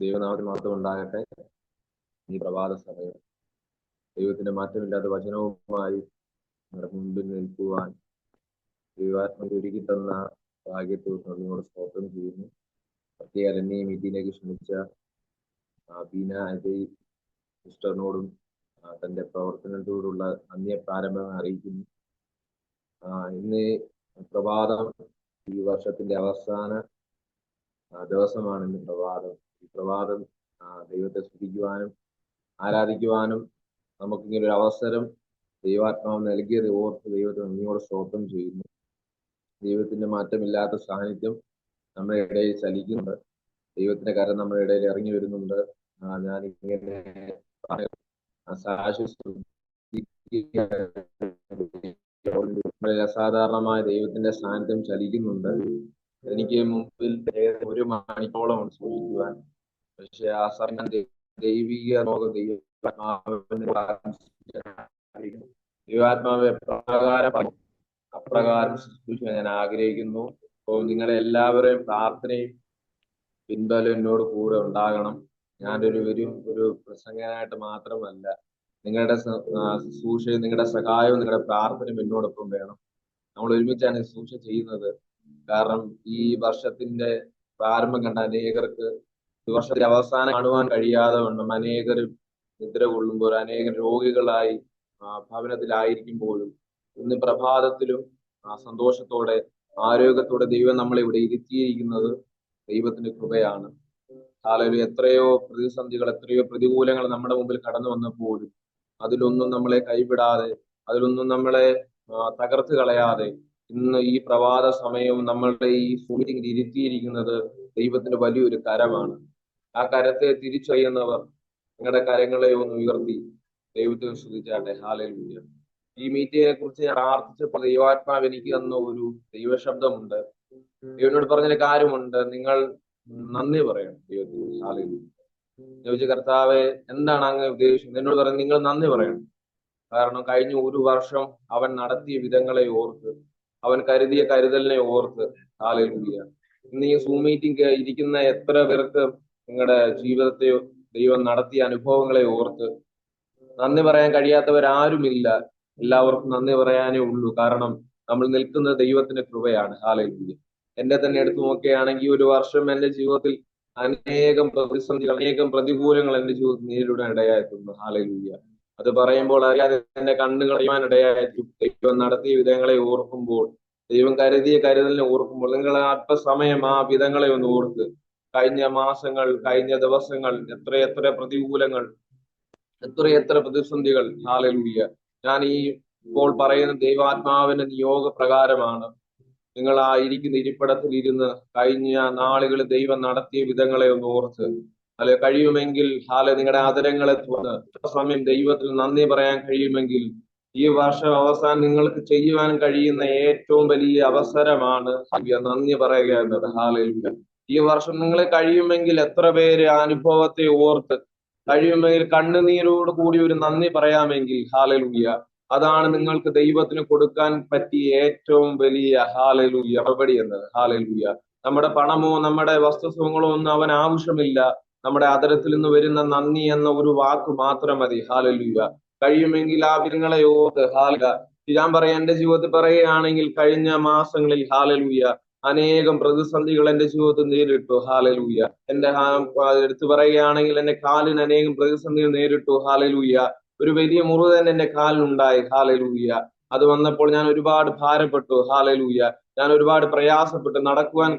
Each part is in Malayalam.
ദൈവനാമത്തിന് മാത്രം ഉണ്ടാകട്ടെ. ഈ പ്രഭാത സമയം ദൈവത്തിന്റെ മാറ്റമില്ലാത്ത വചനവുമായി നമ്മുടെ മുമ്പിൽ നിൽക്കുവാൻ ദൈവാത്മാവ് ഒരുക്കി തന്ന ഭാഗ്യത്തെ നിങ്ങളോട് സ്തോത്രം ചെയ്യുന്നു. പ്രത്യേക എന്നെ ഈ മീറ്റിംഗിലേക്ക് ക്ഷണിച്ച ബീന അജയ് സിസ്റ്ററിനോടും തന്റെ പ്രവർത്തനത്തോടുള്ള നന്ദിയെ പ്രാരംഭം അറിയിക്കുന്നു. ഇന്ന് പ്രഭാതം ഈ വർഷത്തിന്റെ അവസാന ദിവസമാണ്. ഇന്ന് പ്രഭാതം. ഈ പ്രഭാതം ദൈവത്തെ സ്തുതിക്കുവാനും ആരാധിക്കുവാനും നമുക്കിങ്ങനെ ഒരു അവസരം ദൈവാത്മാവ് നൽകിയത് ഓർത്ത് ദൈവത്തെ നന്ദിയോടെ സ്തോത്രം ചെയ്യുന്നു. ദൈവത്തിന്റെ മാറ്റമില്ലാത്ത സാന്നിധ്യം നമ്മുടെ ഇടയിൽ ചലിക്കുന്നുണ്ട്. ദൈവത്തിന്റെ കരം നമ്മുടെ ഇടയിൽ ഇറങ്ങി വരുന്നുണ്ട്. ഞാനിങ്ങനെ അസാധാരണമായ ദൈവത്തിന്റെ സാന്നിധ്യം ചലിക്കുന്നുണ്ട്. എനിക്ക് മുമ്പിൽ 1 മണിക്കോളം സൂക്ഷിക്കുവാൻ, പക്ഷെ ആ സമയം ദൈവിക ദൈവാത്മാവ് അപ്രകാരം സൃഷ്ടിക്കാൻ ഞാൻ ആഗ്രഹിക്കുന്നു. അപ്പോൾ നിങ്ങളെ എല്ലാവരെയും പ്രാർത്ഥനയും പിൻബലം എന്നോട് കൂടെ ഉണ്ടാകണം. ഒരു പ്രസംഗനായിട്ട് മാത്രമല്ല, നിങ്ങളുടെ ശുശ്രൂഷയും നിങ്ങളുടെ സഹായവും നിങ്ങളുടെ പ്രാർത്ഥനയും എന്നോടൊപ്പം വേണം. നമ്മൾ ഒരുമിച്ചാണ് ശുശ്രൂഷ ചെയ്യുന്നത്. കാരണം ഈ വർഷത്തിന്റെ പ്രാരംഭം കണ്ട അനേകർക്ക് ഈ വർഷത്തിന്റെ അവസാനം കാണുവാൻ കഴിയാതെ വണ്ണം അനേകരും നിദ്ര കൊള്ളുമ്പോൾ, അനേകം രോഗികളായി ഭവനത്തിലായിരിക്കുമ്പോഴും ഇന്ന് പ്രഭാതത്തിലും സന്തോഷത്തോടെ ആരോഗ്യത്തോടെ ദൈവം നമ്മളെ ഇവിടെ ഇരുത്തിയിരിക്കുന്നത് ദൈവത്തിന്റെ കൃപയാണ്. ഹല്ലേലൂയ. എത്രയോ പ്രതിസന്ധികൾ, എത്രയോ പ്രതികൂലങ്ങൾ നമ്മുടെ മുമ്പിൽ കടന്നു വന്നപ്പോഴും അതിലൊന്നും നമ്മളെ കൈവിടാതെ, അതിലൊന്നും നമ്മളെ തകർത്ത് കളയാതെ ഇന്ന് ഈ പ്രഭാത സമയവും നമ്മളുടെ ഈ മീറ്റിംഗിൽ ഇരുത്തിയിരിക്കുന്നത് ദൈവത്തിന്റെ വലിയൊരു കരമാണ്. ആ കരത്തെ തിരിച്ചറിയുന്നവർ നിങ്ങളുടെ കരങ്ങളെ ഒന്ന് ഉയർത്തി ദൈവത്തെ സ്തുതിച്ചാട്ടെ. ഹല്ലേലൂയ. ഈ മീറ്റിങ്ങിനെ കുറിച്ച് ഞാൻ പ്രാർത്ഥിച്ചപ്പോൾ ദൈവാത്മാവ് എനിക്ക് തന്ന ഒരു ദൈവശബ്ദമുണ്ട്. ദൈവനോട് പറഞ്ഞൊരു കാര്യമുണ്ട്, നിങ്ങൾ നന്ദി പറയണം ദൈവത്തിന്. ഹല്ലേലൂയ. ചോദിച്ച കർത്താവെ, എന്താണ് അങ്ങ് ഉദ്ദേശിക്കുന്നത്? എന്നോട് പറഞ്ഞു, നിങ്ങൾ നന്ദി പറയണം. കാരണം കഴിഞ്ഞ 1 വർഷം അവൻ നടത്തിയ വിധങ്ങളെ ഓർത്ത്, അവൻ കരുതിയ കരുതലിനെ ഓർത്ത്. ഹല്ലേലൂയ. ഇന്ന് ഈ സൂം മീറ്റിംഗ് ഇരിക്കുന്ന എത്ര പേർക്ക് നിങ്ങളുടെ ജീവിതത്തെ ദൈവം നടത്തിയ അനുഭവങ്ങളെ ഓർത്ത് നന്ദി പറയാൻ കഴിയാത്തവരാരുമില്ല. എല്ലാവർക്കും നന്ദി പറയാനേ ഉള്ളൂ. കാരണം നമ്മൾ നിൽക്കുന്നത് ദൈവത്തിന്റെ കൃപയാണ്. ഹല്ലേലൂയ. എന്നെ തന്നെ എടുത്തു നോക്കുകയാണെങ്കിൽ 1 വർഷം എന്റെ ജീവിതത്തിൽ അനേകം പ്രതിസന്ധികൾ, അനേകം പ്രതികൂലങ്ങൾ എന്റെ ജീവിതത്തിൽ നേരിടാൻ ഇടയായിട്ടുണ്ട്. ഹല്ലേലൂയ. അത് പറയുമ്പോൾ അറിയാതെ എന്റെ കണ്ണുകൾ അഴിയാൻ ഇടയായിട്ടു. ദൈവം നടത്തിയ വിധങ്ങളെ ഓർക്കുമ്പോൾ, ദൈവം കരുതിയ കരുതലിനെ ഓർക്കുമ്പോൾ, നിങ്ങൾ അല്പസമയം ആ വിധങ്ങളെ ഒന്ന് ഓർത്ത്. കഴിഞ്ഞ മാസങ്ങൾ, കഴിഞ്ഞ ദിവസങ്ങൾ എത്രയെത്ര പ്രതികൂലങ്ങൾ, എത്രയെത്ര പ്രതിസന്ധികൾ. ഹല്ലേലൂയ. ഞാൻ ഈ ഇപ്പോൾ പറയുന്ന ദൈവാത്മാവിന്റെ നിയോഗ പ്രകാരമാണ്. നിങ്ങൾ ആ ഇരിക്കുന്ന ഇരിപ്പിടത്തിൽ ഇരുന്ന് കഴിഞ്ഞ നാളുകളിൽ ദൈവം നടത്തിയ വിധങ്ങളെ ഒന്ന് ഓർത്ത്, അല്ലെ കഴിയുമെങ്കിൽ നിങ്ങളുടെ ആദരങ്ങളെ തുറന്ന് സമയം ദൈവത്തിൽ നന്ദി പറയാൻ കഴിയുമെങ്കിൽ ഈ വർഷം അവസാനം നിങ്ങൾക്ക് ചെയ്യുവാൻ കഴിയുന്ന ഏറ്റവും വലിയ അവസരമാണ് നന്ദി പറയുക എന്നത്. ഹല്ലേലൂയ. ഈ വർഷം നിങ്ങളെ കഴിയുമെങ്കിൽ എത്ര പേര് അനുഭവത്തെ ഓർത്ത് കഴിയുമെങ്കിൽ കണ്ണുനീരോട് കൂടി ഒരു നന്ദി പറയാമെങ്കിൽ, ഹല്ലേലൂയ, അതാണ് നിങ്ങൾക്ക് ദൈവത്തിന് കൊടുക്കാൻ പറ്റിയ ഏറ്റവും വലിയ മറുപടി എന്നത്. ഹല്ലേലൂയ. നമ്മുടെ പണമോ നമ്മുടെ വസ്തുസുഖങ്ങളോ ഒന്നും അവൻ ആവശ്യമില്ല. നമ്മുടെ അതരത്തിൽ നിന്ന് വരുന്ന നന്ദി എന്ന ഒരു വാക്ക് മാത്രം മതി. ഹല്ലേലൂയ. കഴിയുമെങ്കിൽ ആ വിധങ്ങളെ ഓർത്ത്. ഞാൻ പറയാം, എന്റെ ജീവിതത്തിൽ പറയുകയാണെങ്കിൽ കഴിഞ്ഞ മാസങ്ങളിൽ ഹല്ലേലൂയ അനേകം പ്രതിസന്ധികൾ എന്റെ ജീവിതത്തിൽ നേരിട്ടു. ഹല്ലേലൂയ. എന്റെ എടുത്തു പറയുകയാണെങ്കിൽ എന്റെ കാലിന് അനേകം പ്രതിസന്ധികൾ നേരിട്ടു. ഹല്ലേലൂയ. ഒരു വലിയ മുറിവ് തന്നെ എന്റെ കാലിനുണ്ടായി. ഹല്ലേലൂയ. അത് വന്നപ്പോൾ ഞാൻ ഒരുപാട് ഭാരപ്പെട്ടു. ഹല്ലേലൂയ. ഞാൻ ഒരുപാട് പ്രയാസപ്പെട്ടു. നടക്കുവാൻ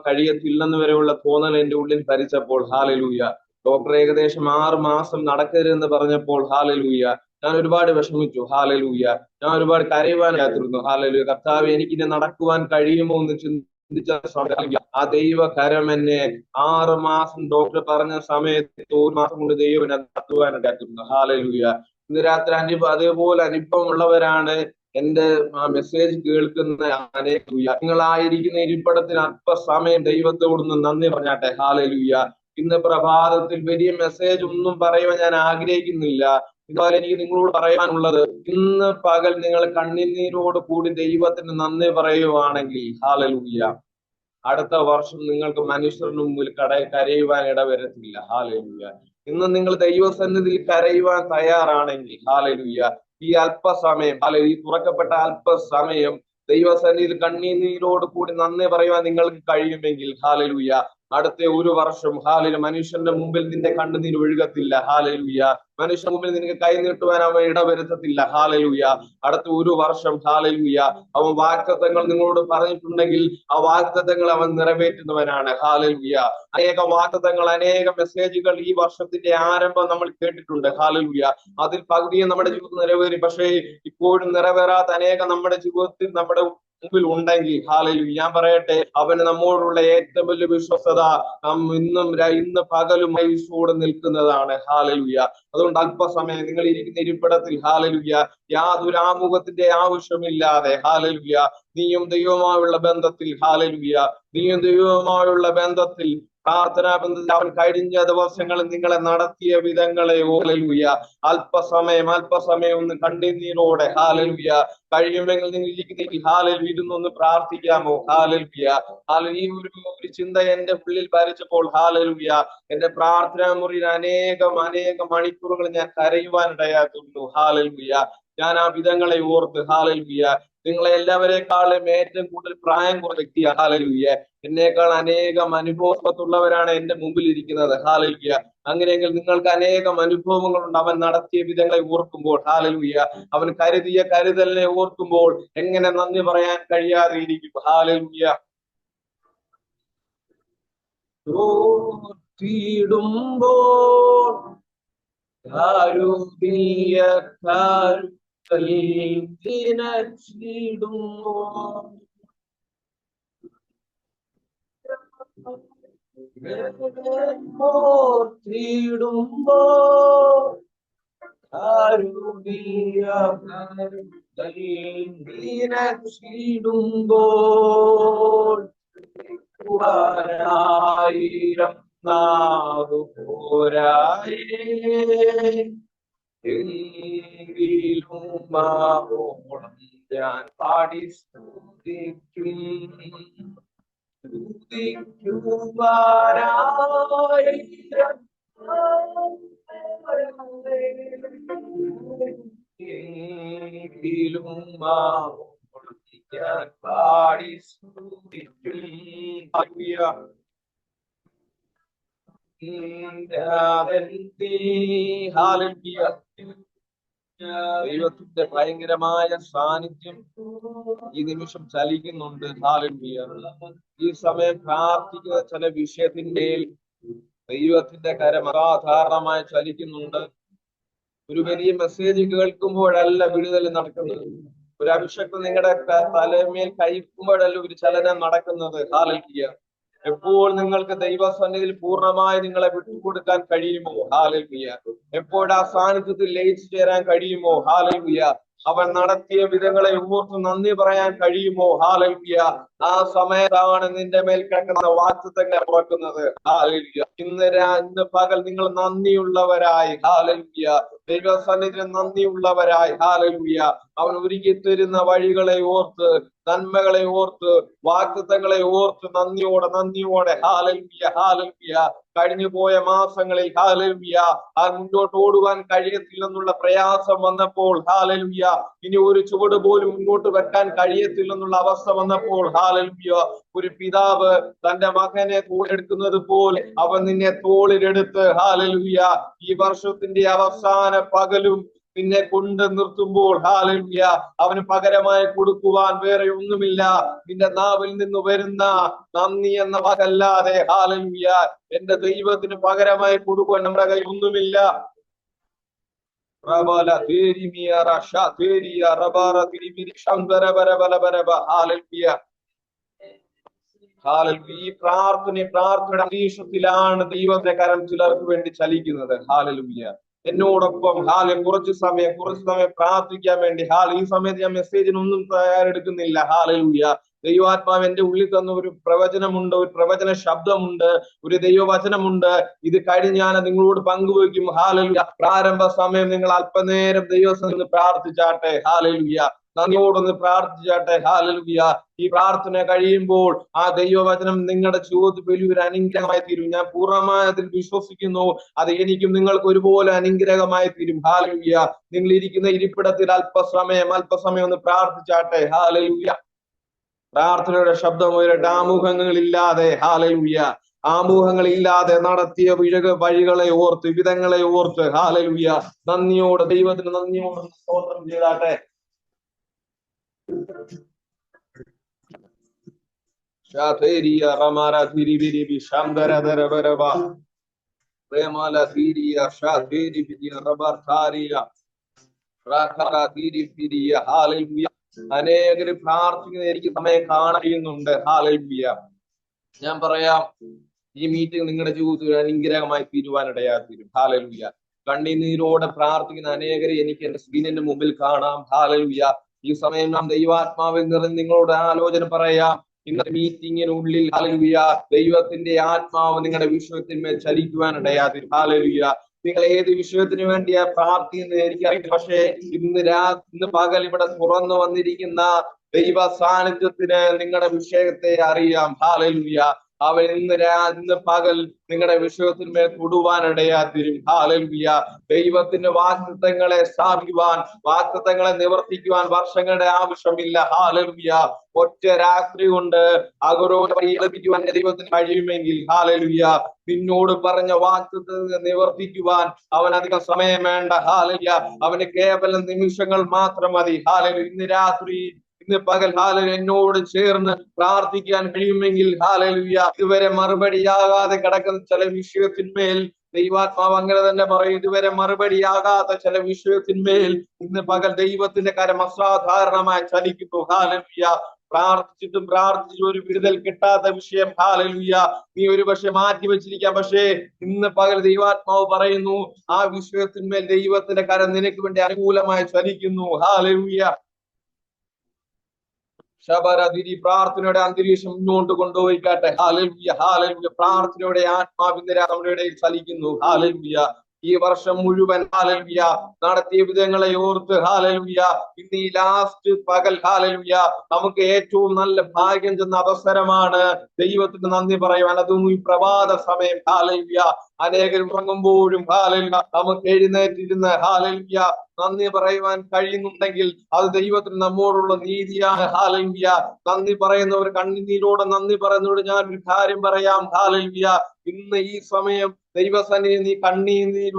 കഴിയത്തില്ലെന്ന് വരെയുള്ള തോന്നൽ എന്റെ ഉള്ളിൽ ഭരിച്ചപ്പോൾ, ഹല്ലേലൂയ, ഡോക്ടർ ഏകദേശം 6 മാസം നടക്കരുതെന്ന് പറഞ്ഞപ്പോൾ, ഹല്ലേലൂയ, ഞാൻ ഒരുപാട് വിഷമിച്ചു. ഹല്ലേലൂയ. ഞാൻ ഒരുപാട് കരയുവാനായിരുന്നു. ഹല്ലേലൂയ. കർത്താവേ, എനിക്കിനി നടക്കുവാൻ കഴിയുമോ എന്ന് ചിന്തിച്ച സമയം ആ ദൈവകരം എന്നെ 6 മാസം ഡോക്ടർ പറഞ്ഞ സമയത്ത് 1 മാസം കൊണ്ട് ദൈവം നടത്തുവാനായിരുന്നു. ഹല്ലേലൂയ. ഇന്ന് രാത്രി അതേപോലെ അനുഭവമുള്ളവരാണ് എന്റെ മെസ്സേജ് കേൾക്കുന്ന നിങ്ങളായിരിക്കുന്ന ഇരിപ്പിടത്തിന് അല്പസമയം ദൈവത്തോടൊന്ന് നന്ദി പറഞ്ഞാട്ടെ. ഹല്ലേലൂയ. ഇന്ന് പ്രഭാതത്തിൽ വലിയ മെസ്സേജ് ഒന്നും പറയുവാൻ ഞാൻ ആഗ്രഹിക്കുന്നില്ല. ഇതുപോലെ എനിക്ക് നിങ്ങളോട് പറയാനുള്ളത്, ഇന്ന് പകൽ നിങ്ങൾ കണ്ണുനീരോട് കൂടി ദൈവത്തിന് നന്ദി പറയുവാണെങ്കിൽ, ഹല്ലേലൂയ, അടുത്ത വർഷം നിങ്ങൾക്ക് മനുഷ്യരുടെ മുമ്പിൽ കരയുവാൻ ഇടവരത്തില്ല. ഹല്ലേലൂയ. ഇന്ന് നിങ്ങൾ ദൈവസന്നിധിയിൽ കരയുവാൻ തയ്യാറാണെങ്കിൽ ഹല്ലേലൂയ, ഈ അല്പസമയം ഈ തുറക്കപ്പെട്ട അല്പസമയം ദൈവസന്നിധിയിൽ കണ്ണീരോട് കൂടി നന്ദി പറയുവാൻ നിങ്ങൾക്ക് കഴിയുമെങ്കിൽ ഹല്ലേലൂയ, അടുത്ത ഒരു വർഷം മനുഷ്യന്റെ മുമ്പിൽ നിന്റെ കണ്ണുനീർ ഒഴുകത്തില്ല. ഹല്ലേലൂയ. മനുഷ്യന്റെ മുമ്പിൽ നിനക്ക് കൈ നീട്ടുവാൻ അവൻ ഇടവരുത്തത്തില്ല. ഹല്ലേലൂയ. അടുത്ത ഒരു വർഷം ഹല്ലേലൂയ, അവൻ വാഗ്ദത്തങ്ങൾ നിങ്ങളോട് പറഞ്ഞിട്ടുണ്ടെങ്കിൽ ആ വാഗ്ദത്തങ്ങൾ അവൻ നിറവേറ്റുന്നവനാണ്. ഹല്ലേലൂയ. അനേക വാഗ്ദത്തങ്ങൾ, അനേക മെസ്സേജുകൾ ഈ വർഷത്തിന്റെ ആരംഭം നമ്മൾ കേട്ടിട്ടുണ്ട്. ഹല്ലേലൂയ. അതിൽ പകുതിയെ നമ്മുടെ ജീവിതത്തിൽ നിറവേറി, പക്ഷേ ഇപ്പോഴും നിറവേറാത്ത അനേകം നമ്മുടെ ജീവിതത്തിൽ നമ്മുടെ മുമ്പിൽ ഉണ്ടെങ്കിൽ ഹല്ലേലൂയ, ഞാൻ പറയട്ടെ, അവന് നമ്മോടുള്ള ഏറ്റവും വലിയ വിശ്വസ്തത ഇന്ന് പകലും കൂടെ നിൽക്കുന്നതാണ്. ഹല്ലേലൂയ. അതുകൊണ്ട് അല്പസമയം നിങ്ങൾ ഇരിക്കുന്ന ഇരിപ്പിടത്തിൽ ഹല്ലേലൂയ, യാതൊരു ആമുഖത്തിന്റെ ആവശ്യമില്ലാതെ ഹല്ലേലൂയ, നീയും ദൈവവുമായുള്ള ബന്ധത്തിൽ ഹല്ലേലൂയ, നീയും ദൈവവുമായുള്ള ബന്ധത്തിൽ പ്രാർത്ഥനാ ബന്ധത്തിൽ അവൻ കഴിഞ്ഞ ദിവസങ്ങളിൽ നിങ്ങളെ നടത്തിയ വിധങ്ങളെ ഹല്ലേലൂയ, അല്പസമയം ഒന്ന് കണ്ണീരോടെ ഹല്ലേലൂയ, കഴിയുമെങ്കിൽ നിങ്ങൾ ഇരിക്കുന്ന ഹല്ലേലൂയ ഇരുന്നൊന്ന് പ്രാർത്ഥിക്കാമോ? ഹല്ലേലൂയ. ഈ ഒരു ചിന്ത എന്റെ ഉള്ളിൽ ഭരിച്ചപ്പോൾ ഹല്ലേലൂയ, എന്റെ പ്രാർത്ഥനാ മുറിയിൽ അനേകം മണിക്കൂറുകൾ ഞാൻ കരയുവാനിടയാക്കുന്നു. ഹല്ലേലൂയ. ഞാൻ ആ വിധങ്ങളെ ഓർത്ത് ഹല്ലേലൂയ, നിങ്ങളെ എല്ലാവരെക്കാളും ഏറ്റവും കൂടുതൽ പ്രായം കുറഞ്ഞ വ്യക്തിയാണ്. ഹല്ലേലൂയ. എന്നേക്കാൾ അനേകം അനുഭവത്തുള്ളവരാണ് എന്റെ മുമ്പിൽ ഇരിക്കുന്നത്. ഹല്ലേലൂയ. അങ്ങനെയെങ്കിൽ നിങ്ങൾക്ക് അനേകം അനുഭവങ്ങളുണ്ട്. അവൻ നടത്തിയ വിധങ്ങളെ ഓർക്കുമ്പോൾ ഹല്ലേലൂയ, അവൻ കരുതിയ കരുതലിനെ ഓർക്കുമ്പോൾ എങ്ങനെ നന്ദി പറയാൻ കഴിയാതെ ഇരിക്കും? ഹല്ലേലൂയ. ഓർത്തിടുമ്പോൾ ആയിരം നാവു പോരായേ, എങ്കിലും മാവോളം ഞാൻ പാടി സ്തുതിക്കും. എങ്കിലും മാവോളം ഞാൻ പാടി സ്തുതിക്കും. ദൈവത്തിന്റെ ഭയങ്കരമായ സാന്നിധ്യം ഈ നിമിഷം ചലിക്കുന്നുണ്ട്. ഹല്ലേലൂയ. ഈ സമയം പ്രാർത്ഥിക്കുന്ന ചില വിഷയത്തിന്റെ ദൈവത്തിന്റെ കരം അസാധാരണമായി ചലിക്കുന്നുണ്ട്. ഒരു വലിയ മെസ്സേജ് കേൾക്കുമ്പോഴല്ല വിടുതൽ നടക്കുന്നത്. ഒരു അഭിഷേകം നിങ്ങളുടെ തലമേൽ കഴിക്കുമ്പോഴല്ല ഒരു ചലനം നടക്കുന്നത്. ഹല്ലേലൂയ. എപ്പോൾ നിങ്ങൾക്ക് ദൈവസന്നിധിയിൽ പൂർണ്ണമായി നിങ്ങളെ വിട്ടുകൊടുക്കാൻ കഴിയുമോ? ഹല്ലേലൂയ. എപ്പോൾ ആ സാന്നിധ്യത്തിൽ ലയിച്ചു ചേരാൻ കഴിയുമോ? ഹല്ലേലൂയ. അവൻ നടത്തിയ വിധങ്ങളെ ഓർത്ത് നന്ദി പറയാൻ കഴിയുമോ? ഹല്ലേലൂയ. ആ സമയത്താണ് നിന്റെ മേൽ കിടക്കുന്ന വാഗ്ദത്തങ്ങൾ തുറക്കുന്നത്. ഹല്ലേലൂയ. ഇന്ന് പകൽ നിങ്ങൾ നന്ദിയുള്ളവരായി ഹല്ലേലൂയ, ദൈവസന്നിധിയിൽ നന്ദിയുള്ളവരായി ഹല്ലേലൂയ, അവൻ ഒരുക്കി തരുന്ന വഴികളെ ഓർത്ത്, നന്മകളെ ഓർത്ത്, വാഗ്ദത്തങ്ങളെ ഓർത്ത് നന്ദിയോടെ ഹല്ലേലൂയ ഹല്ലേലൂയ. കഴിഞ്ഞു പോയ മാസങ്ങളിൽ ഹല്ലേലൂയ മുന്നോട്ട് ഓടുവാൻ കഴിയത്തില്ലെന്നുള്ള പ്രയാസം വന്നപ്പോൾ ഹല്ലേലൂയ, ഇനി ഒരു ചുവട് പോലും മുന്നോട്ട് വെക്കാൻ കഴിയത്തില്ലെന്നുള്ള അവസ്ഥ വന്നപ്പോൾ ഹല്ലേലൂയ, ഒരു പിതാവ് തന്റെ മകനെ തോളെടുക്കുന്നത് പോലെ അവൻ നിന്നെ തോളിലെടുത്ത് ഹല്ലേലൂയ, ഈ വർഷത്തിന്റെ അവസാന പകലും നിന്നെ കൊണ്ട് നിർത്തുമ്പോൾ ഹല്ലേലൂയ, അവന് പകരമായി കൊടുക്കുവാൻ വേറെ ഒന്നുമില്ല. നിന്റെ നാവിൽ നിന്ന് വരുന്ന നന്ദി എന്ന വാക്കല്ലാതെ ഹല്ലേലൂയ, എന്റെ ദൈവത്തിന് പകരമായി കൊടുക്കുവാൻ നമ്മുടെ കയ്യിൽ ഒന്നുമില്ല. ഈ പ്രാർത്ഥനയുടെ അന്തരീക്ഷത്തിലാണ് ദൈവത്തെ കരം ചിലർക്ക് വേണ്ടി ചലിക്കുന്നത്. ഹല്ലേലൂയ. എന്നോടൊപ്പം കുറച്ച് സമയം പ്രാർത്ഥിക്കാൻ വേണ്ടി ഈ സമയത്ത് ഞാൻ മെസ്സേജിനൊന്നും തയ്യാറെടുക്കുന്നില്ല. ഹല്ലേലൂയ. ദൈവാത്മാവ് എന്റെ ഉള്ളിൽ തന്ന ഒരു പ്രവചനമുണ്ട്, ഒരു പ്രവചന ശബ്ദമുണ്ട്, ഒരു ദൈവവചനമുണ്ട്. ഇത് കഴിഞ്ഞ് ഞാൻ നിങ്ങളോട് പങ്കുവയ്ക്കും. ഹല്ലേലൂയ. പ്രാരംഭ സമയം നിങ്ങൾ അല്പനേരം ദൈവസന്നിധിയിൽ പ്രാർത്ഥിച്ചാട്ടെ. ഹല്ലേലൂയ. നന്ദിയോടൊന്ന് പ്രാർത്ഥിച്ചാട്ടെ. ഹല്ലേലൂയ. ഈ പ്രാർത്ഥന കഴിയുമ്പോൾ ആ ദൈവവചനം നിങ്ങളുടെ ജീവിതത്തിൽ വലിയൊരു അനുഗ്രഹമായി തീരും. ഞാൻ പൂർണ്ണമായി അതിൽ വിശ്വസിക്കുന്നു. അത് എനിക്കും നിങ്ങൾക്ക് ഒരുപോലെ അനുഗ്രഹമായി തീരും. ഹല്ലേലൂയ. നിങ്ങൾ ഇരിക്കുന്ന ഇരിപ്പിടത്തിൽ അല്പസമയം ഒന്ന് പ്രാർത്ഥിച്ചാട്ടെ. ഹല്ലേലൂയ. പ്രാർത്ഥനയുടെ ശബ്ദം ഉയരട്ടെ. ആമുഖങ്ങളില്ലാതെ, ഹല്ലേലൂയ, ആമുഖങ്ങളില്ലാതെ നടത്തിയ വഴികളെ ഓർത്ത്, വിധങ്ങളെ ഓർത്ത്, ഹല്ലേലൂയ, നന്ദിയോടെ ദൈവത്തിന് നന്ദിയോടെ സ്തോത്രം ചെയ്താട്ടെ. അനേകര് പ്രാർത്ഥിക്കുന്ന എനിക്ക് സമയം കാണുന്നുണ്ട്. ഹല്ലേലൂയ. ഞാൻ പറയാം, ഈ മീറ്റിംഗ് നിങ്ങളുടെ ജീവിതത്തിൽ അനുഗ്രഹമായി തീരുവാനിടയാ തീരും. ഹല്ലേലൂയ. കണ്ണീരോടെ പ്രാർത്ഥിക്കുന്ന അനേകരെ എനിക്ക് എന്റെ സ്ക്രീനിന്റെ മുമ്പിൽ കാണാം. ഹല്ലേലൂയ. ഈ സമയം നാം ദൈവാത്മാവിൽ നിറഞ്ഞ് നിങ്ങളോട് ആലോചന പറയാം. ഇന്നത്തെ മീറ്റിംഗിനുള്ളിൽ, ഹല്ലേലൂയ, ദൈവത്തിന്റെ ആത്മാവ് നിങ്ങളുടെ വിഷയത്തിന്മേൽ ചലിക്കുവാനിടയാ തീരും. ഹല്ലേലൂയ. നിങ്ങൾ ഏത് വിഷയത്തിന് വേണ്ടിയാ പ്രാർത്ഥിക്കുന്നത് എനിക്കറിയില്ല. പക്ഷേ ഇന്ന് പകൽ ഇവിടെ തുറന്നു വന്നിരിക്കുന്ന ദൈവ സാന്നിധ്യത്തിന് നിങ്ങളുടെ വിഷയത്തെ അറിയാം. ഹല്ലേലൂയ. അവൻ ഇന്ന് പകൽ നിങ്ങളുടെ വിഷയത്തിന്മേൽ തൊടുവാനിടയാ തീരും. ഹല്ലേലൂയ. ദൈവത്തിന്റെ വാഗ്ദത്തങ്ങളെ സ്ഥാപിക്കുവാൻ, വാഗ്ദത്തങ്ങളെ നിവർത്തിക്കുവാൻ വർഷങ്ങളുടെ ആവശ്യമില്ല. ഹല്ലേലൂയ. ഒറ്റ രാത്രി കൊണ്ട് ലഭിക്കുവാൻ ദൈവത്തിന് കഴിയുമെങ്കിൽ, ഹല്ലേലൂയ, നിന്നോട് പറഞ്ഞ വാഗ്ദത്തത്തെ നിവർത്തിക്കുവാൻ അവൻ അധികം സമയം വേണ്ട. ഹല്ലേലൂയ. അവന് കേവലം നിമിഷങ്ങൾ മാത്രം മതി. ഹല്ലേലൂയ. ഇന്ന് പകൽ, ഹല്ലേലൂയ, എന്നോട് ചേർന്ന് പ്രാർത്ഥിക്കാൻ കഴിയുമെങ്കിൽ, ഹല്ലേലൂയ, ഇതുവരെ മറുപടിയാകാതെ കിടക്കുന്ന ചില വിഷയത്തിന്മേൽ ദൈവാത്മാവ് അങ്ങനെ തന്നെ പറയും. ഇതുവരെ മറുപടിയാകാത്ത ചില വിഷയത്തിന്മേൽ ഇന്ന് പകൽ ദൈവത്തിന്റെ കരം അസാധാരണമായി ചലിക്കുന്നു. ഹല്ലേലൂയ. പ്രാർത്ഥിച്ചിട്ടും ഒരു വിടുതൽ കിട്ടാത്ത വിഷയം, ഹല്ലേലൂയ, നീ ഒരു പക്ഷെ മാറ്റി വെച്ചിരിക്കാം. പക്ഷേ ഇന്ന് പകൽ ദൈവാത്മാവ് പറയുന്നു, ആ വിഷയത്തിന്മേൽ ദൈവത്തിന്റെ കരം നിനക്ക് വേണ്ടി അനുകൂലമായി ചലിക്കുന്നു. ഹല്ലേലൂയ. ശബരതിരി പ്രാർത്ഥനയുടെ അന്തരീക്ഷം മുന്നോട്ട് കൊണ്ടുപോയിക്കാട്ടെ. ഹല്ലേലൂയ. ഹല്ലേലൂയ. പ്രാർത്ഥനയുടെ ആത്മാവിന്റെ നമ്മുടെ ഇടയിൽ ചലിക്കുന്നു. ഹല്ലേലൂയ. ഈ വർഷം മുഴുവൻ, ഹല്ലേലൂയ, നടത്തിയ വിധങ്ങളെ ഓർത്ത്, ഹല്ലേലൂയ, ഇന്ന് ഈ ലാസ്റ്റ് പകൽ, ഹല്ലേലൂയ, നമുക്ക് ഏറ്റവും നല്ല ഭാഗ്യം ചെന്ന അവസരമാണ് ദൈവത്തിന് നന്ദി പറയുവാൻ. അതും ഈ പ്രഭാത സമയം, ഹല്ലേലൂയ, അനേകരും ഉറങ്ങുമ്പോഴും, ഹല്ലേലൂയ, നമുക്ക് എഴുന്നേറ്റിരുന്ന്, ഹല്ലേലൂയ, നന്ദി പറയുവാൻ കഴിയുന്നുണ്ടെങ്കിൽ അത് ദൈവത്തിന് നമ്മോടുള്ള നീതിയാണ്. ഹല്ലേലൂയ. നന്ദി പറയുന്നവർ കണ്ണുനീരോടെ നന്ദി പറയുന്നവരോട് ഞാൻ ഒരു കാര്യം പറയാം. ഹല്ലേലൂയ. ഇന്ന് ഈ സമയം ദൈവസന്നിധി നീ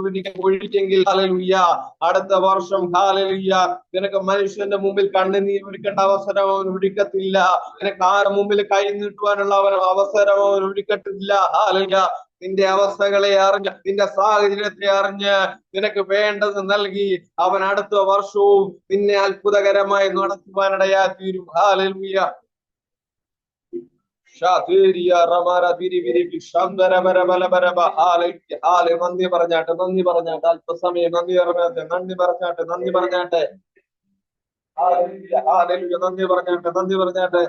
ഒഴിക്കെങ്കിൽ, ഹല്ലേലൂയ, അടുത്ത വർഷം, ഹല്ലേലൂയ, നിനക്ക് മനുഷ്യന്റെ മുമ്പിൽ കണ്ണുനീർ ഒഴിക്കേണ്ട അവസരം അവൻ ഒഴിക്കത്തില്ല. നിനക്ക് ആരുടെ മുമ്പിൽ കൈ നീട്ടുവാനുള്ള അവസരം അവൻ ഒഴിക്കത്തില്ല. ഹല്ലേലൂയ. നിന്റെ അവസ്ഥകളെ അറിഞ്ഞ്, നിന്റെ സാഹചര്യത്തെ അറിഞ്ഞ് നിനക്ക് വേണ്ടത് നൽകി അവൻ അടുത്ത വർഷവും നിന്നെ അത്ഭുതകരമായി നടത്തുവാനിടയാ തീരും. ഹല്ലേലൂയ. നന്ദി പറഞ്ഞാട്ടെ. അല്പസമയം നന്ദി പറഞ്ഞാട്ടെ. നന്ദി പറഞ്ഞാട്ടെ. നന്ദി പറഞ്ഞാട്ടെ.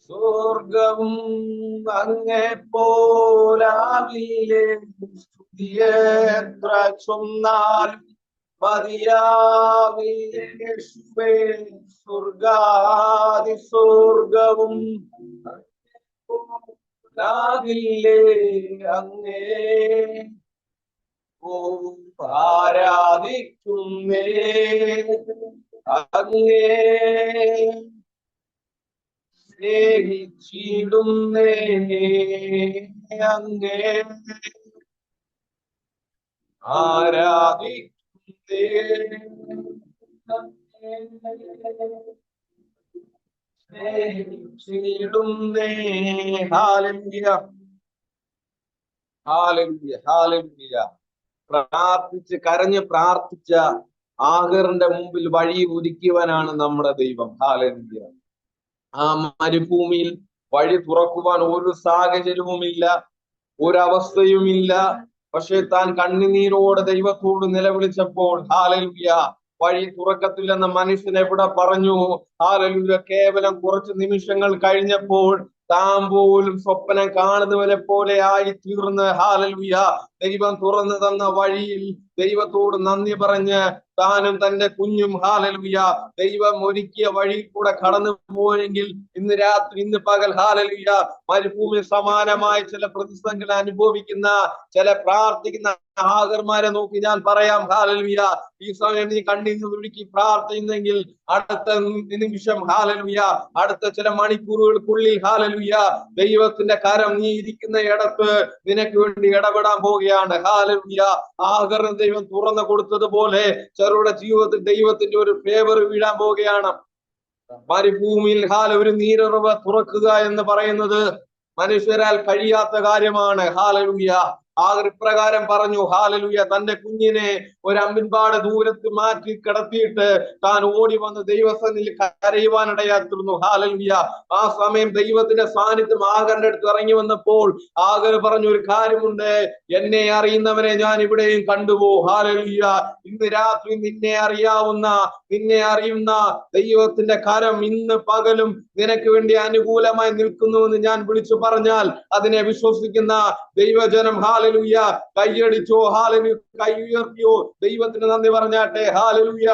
സ്വർഗവും അങ്ങേ പോലാവില്ലേ, എത്ര ചൊന്നാലും മതിയാവില്ലേ. സ്വർഗാതി സ്വർഗവും ില്ലേ അങ്ങേ ആരാധിക്കുന്നേ അങ്ങേ സ്നേഹിച്ചിടുന്നേ അങ്ങേ ആരാധിക്കുന്നേ സ്നേഹിച്ചിടുന്നേ. ഹല്ലേലൂയ. ഹല്ലേലൂയ. ഹല്ലേലൂയ. പ്രാർത്ഥിച്ച് കരഞ്ഞ് പ്രാർത്ഥിച്ച ആഗറിന്റെ മുമ്പിൽ വഴി ഒരുക്കിയവനാണ് നമ്മുടെ ദൈവം. ഹല്ലേലൂയ. ആ മരുഭൂമിയിൽ വഴി തുറക്കുവാൻ ഒരു സാഹചര്യവുമില്ല, ഒരവസ്ഥയുമില്ല. പക്ഷെ താൻ കണ്ണുനീരോടെ ദൈവത്തോട് നിലവിളിച്ചപ്പോൾ, ഹല്ലേലൂയ, വഴി തുറക്കത്തില്ലെന്ന് മനുഷ്യൻ എവിടെ പറഞ്ഞു? ഹല്ലേലൂയ. കേവലം കുറച്ച് നിമിഷങ്ങൾ കഴിഞ്ഞപ്പോൾ താൻ പോലും സ്വപ്നം കാണുന്നവരെ പോലെ ആയി തീർന്ന്, ഹല്ലേലൂയ, ദൈവം തുറന്നു തന്ന വഴിയിൽ ദൈവത്തോട് നന്ദി പറഞ്ഞ് താനും തന്റെ കുഞ്ഞും, ഹല്ലേലൂയ, ദൈവം ഒരുക്കിയ വഴിയിൽ കൂടെ കടന്നു പോയെങ്കിൽ ഇന്ന് രാത്രി, ഇന്ന് പകൽ, ഹല്ലേലൂയ, മരുഭൂമി സമാനമായ ചില പ്രതിസന്ധികൾ അനുഭവിക്കുന്ന ചില പ്രാർത്ഥിക്കുന്ന ആകർമാരെ നോക്കി ഞാൻ പറയാം, ഹല്ലേലൂയ, ഈ സമയം നീ കണ്ണീർ ഒഴുക്കി പ്രാർത്ഥിക്കുന്നെങ്കിൽ അടുത്ത നിമിഷം, ഹല്ലേലൂയ, അടുത്ത ചില മണിക്കൂറുകൾക്കുള്ളിൽ, ഹല്ലേലൂയ, ദൈവത്തിന്റെ കരം നീ ഇരിക്കുന്ന ഇടത്ത് നിനക്ക് വേണ്ടി ഇടപെടാൻ പോവുകയാണ്. ഹല്ലേലൂയ. ആകരം ദൈവം തുറന്നു കൊടുത്തതുപോലെ ചിലരുടെ ജീവിതത്തിൽ ദൈവത്തിന്റെ ഒരു ഫേവർ വീഴാൻ പോവുകയാണ്. മരുഭൂമിയിൽ ഒരു നീരുറവ് തുറക്കുക എന്ന് പറയുന്നത് മനുഷ്യരാൽ കഴിയാത്ത കാര്യമാണ്. ഹല്ലേലൂയ. ആകർ ഇപ്രകാരം പറഞ്ഞു, ഹല്ലേലൂയ, തന്റെ കുഞ്ഞിനെ ഒരു അമ്പിൻപാട് ദൂരത്ത് മാറ്റി കിടത്തിയിട്ട് താൻ ഓടി വന്ന് ദൈവസന്നിധിയിൽ കരയുവാനിടയായിരുന്നു. ഹല്ലേലൂയ. ആ സമയം ദൈവത്തിന്റെ സാന്നിധ്യം ആഗറിന്റെ അടുത്ത് ഇറങ്ങി വന്നപ്പോൾ ആഗർ പറഞ്ഞു, ഒരു കാര്യമുണ്ട്, എന്നെ അറിയുന്നവനെ ഞാൻ ഇവിടെയും കണ്ടുപോ. ഹല്ലേലൂയ. ഇന്ന് രാത്രി നിന്നെ അറിയുന്ന ദൈവത്തിന്റെ കരം ഇന്ന് പകലും നിനക്ക് വേണ്ടി അനുകൂലമായി നിൽക്കുന്നുവെന്ന് ഞാൻ വിളിച്ചു പറഞ്ഞാൽ അതിനെ വിശ്വസിക്കുന്ന ദൈവജനം, ഹല്ലേലൂയ, കൈയടിച്ചോ, ഹല്ലേലൂയ, കൈ ഉയർത്തിയോ, ദൈവത്തിന് നന്ദി പറഞ്ഞാട്ടെ. ഹല്ലേലൂയ.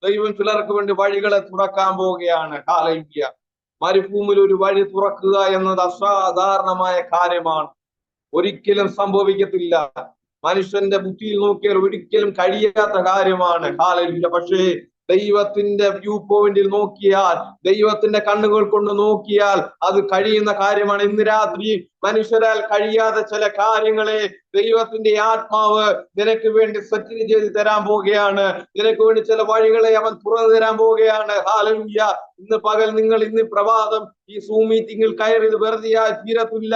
ദൈവം ചിലർക്ക് വേണ്ടി വഴികളെ തുറക്കാൻ പോവുകയാണ്. ഹല്ലേലൂയ. മരുഭൂമിയിൽ ഒരു വഴി തുറക്കുക എന്നത് അസാധാരണമായ കാര്യമാണ്. ഒരിക്കലും സംഭവിക്കത്തില്ല. മനുഷ്യന്റെ ബുദ്ധിയിൽ നോക്കിയാൽ ഒരിക്കലും കഴിയാത്ത കാര്യമാണ്. ഹല്ലേലൂയ. പക്ഷേ ദൈവത്തിന്റെ വ്യൂ പോയിന്റിൽ നോക്കിയാൽ, ദൈവത്തിന്റെ കണ്ണുകൾ കൊണ്ട് നോക്കിയാൽ അത് കഴിയുന്ന കാര്യമാണ്. ഇന്ന് രാത്രി മനുഷ്യരാൽ കഴിയാത്ത ചില കാര്യങ്ങളെ ദൈവത്തിന്റെ ആത്മാവ് നിനക്ക് വേണ്ടി സെറ്റിൽ ചെയ്ത് തരാൻ പോവുകയാണ്. നിനക്ക് വേണ്ടി ചില വഴികളെ അവൻ തുറന്നു തരാൻ പോവുകയാണ്. ഹല്ലേലൂയ. ഇന്ന് പകൽ നിങ്ങൾ ഇന്ന് പ്രഭാതം ഈ സൂം മീറ്റിംഗിൽ കയറിയത് വെറുതെയായി തീരത്തില്ല.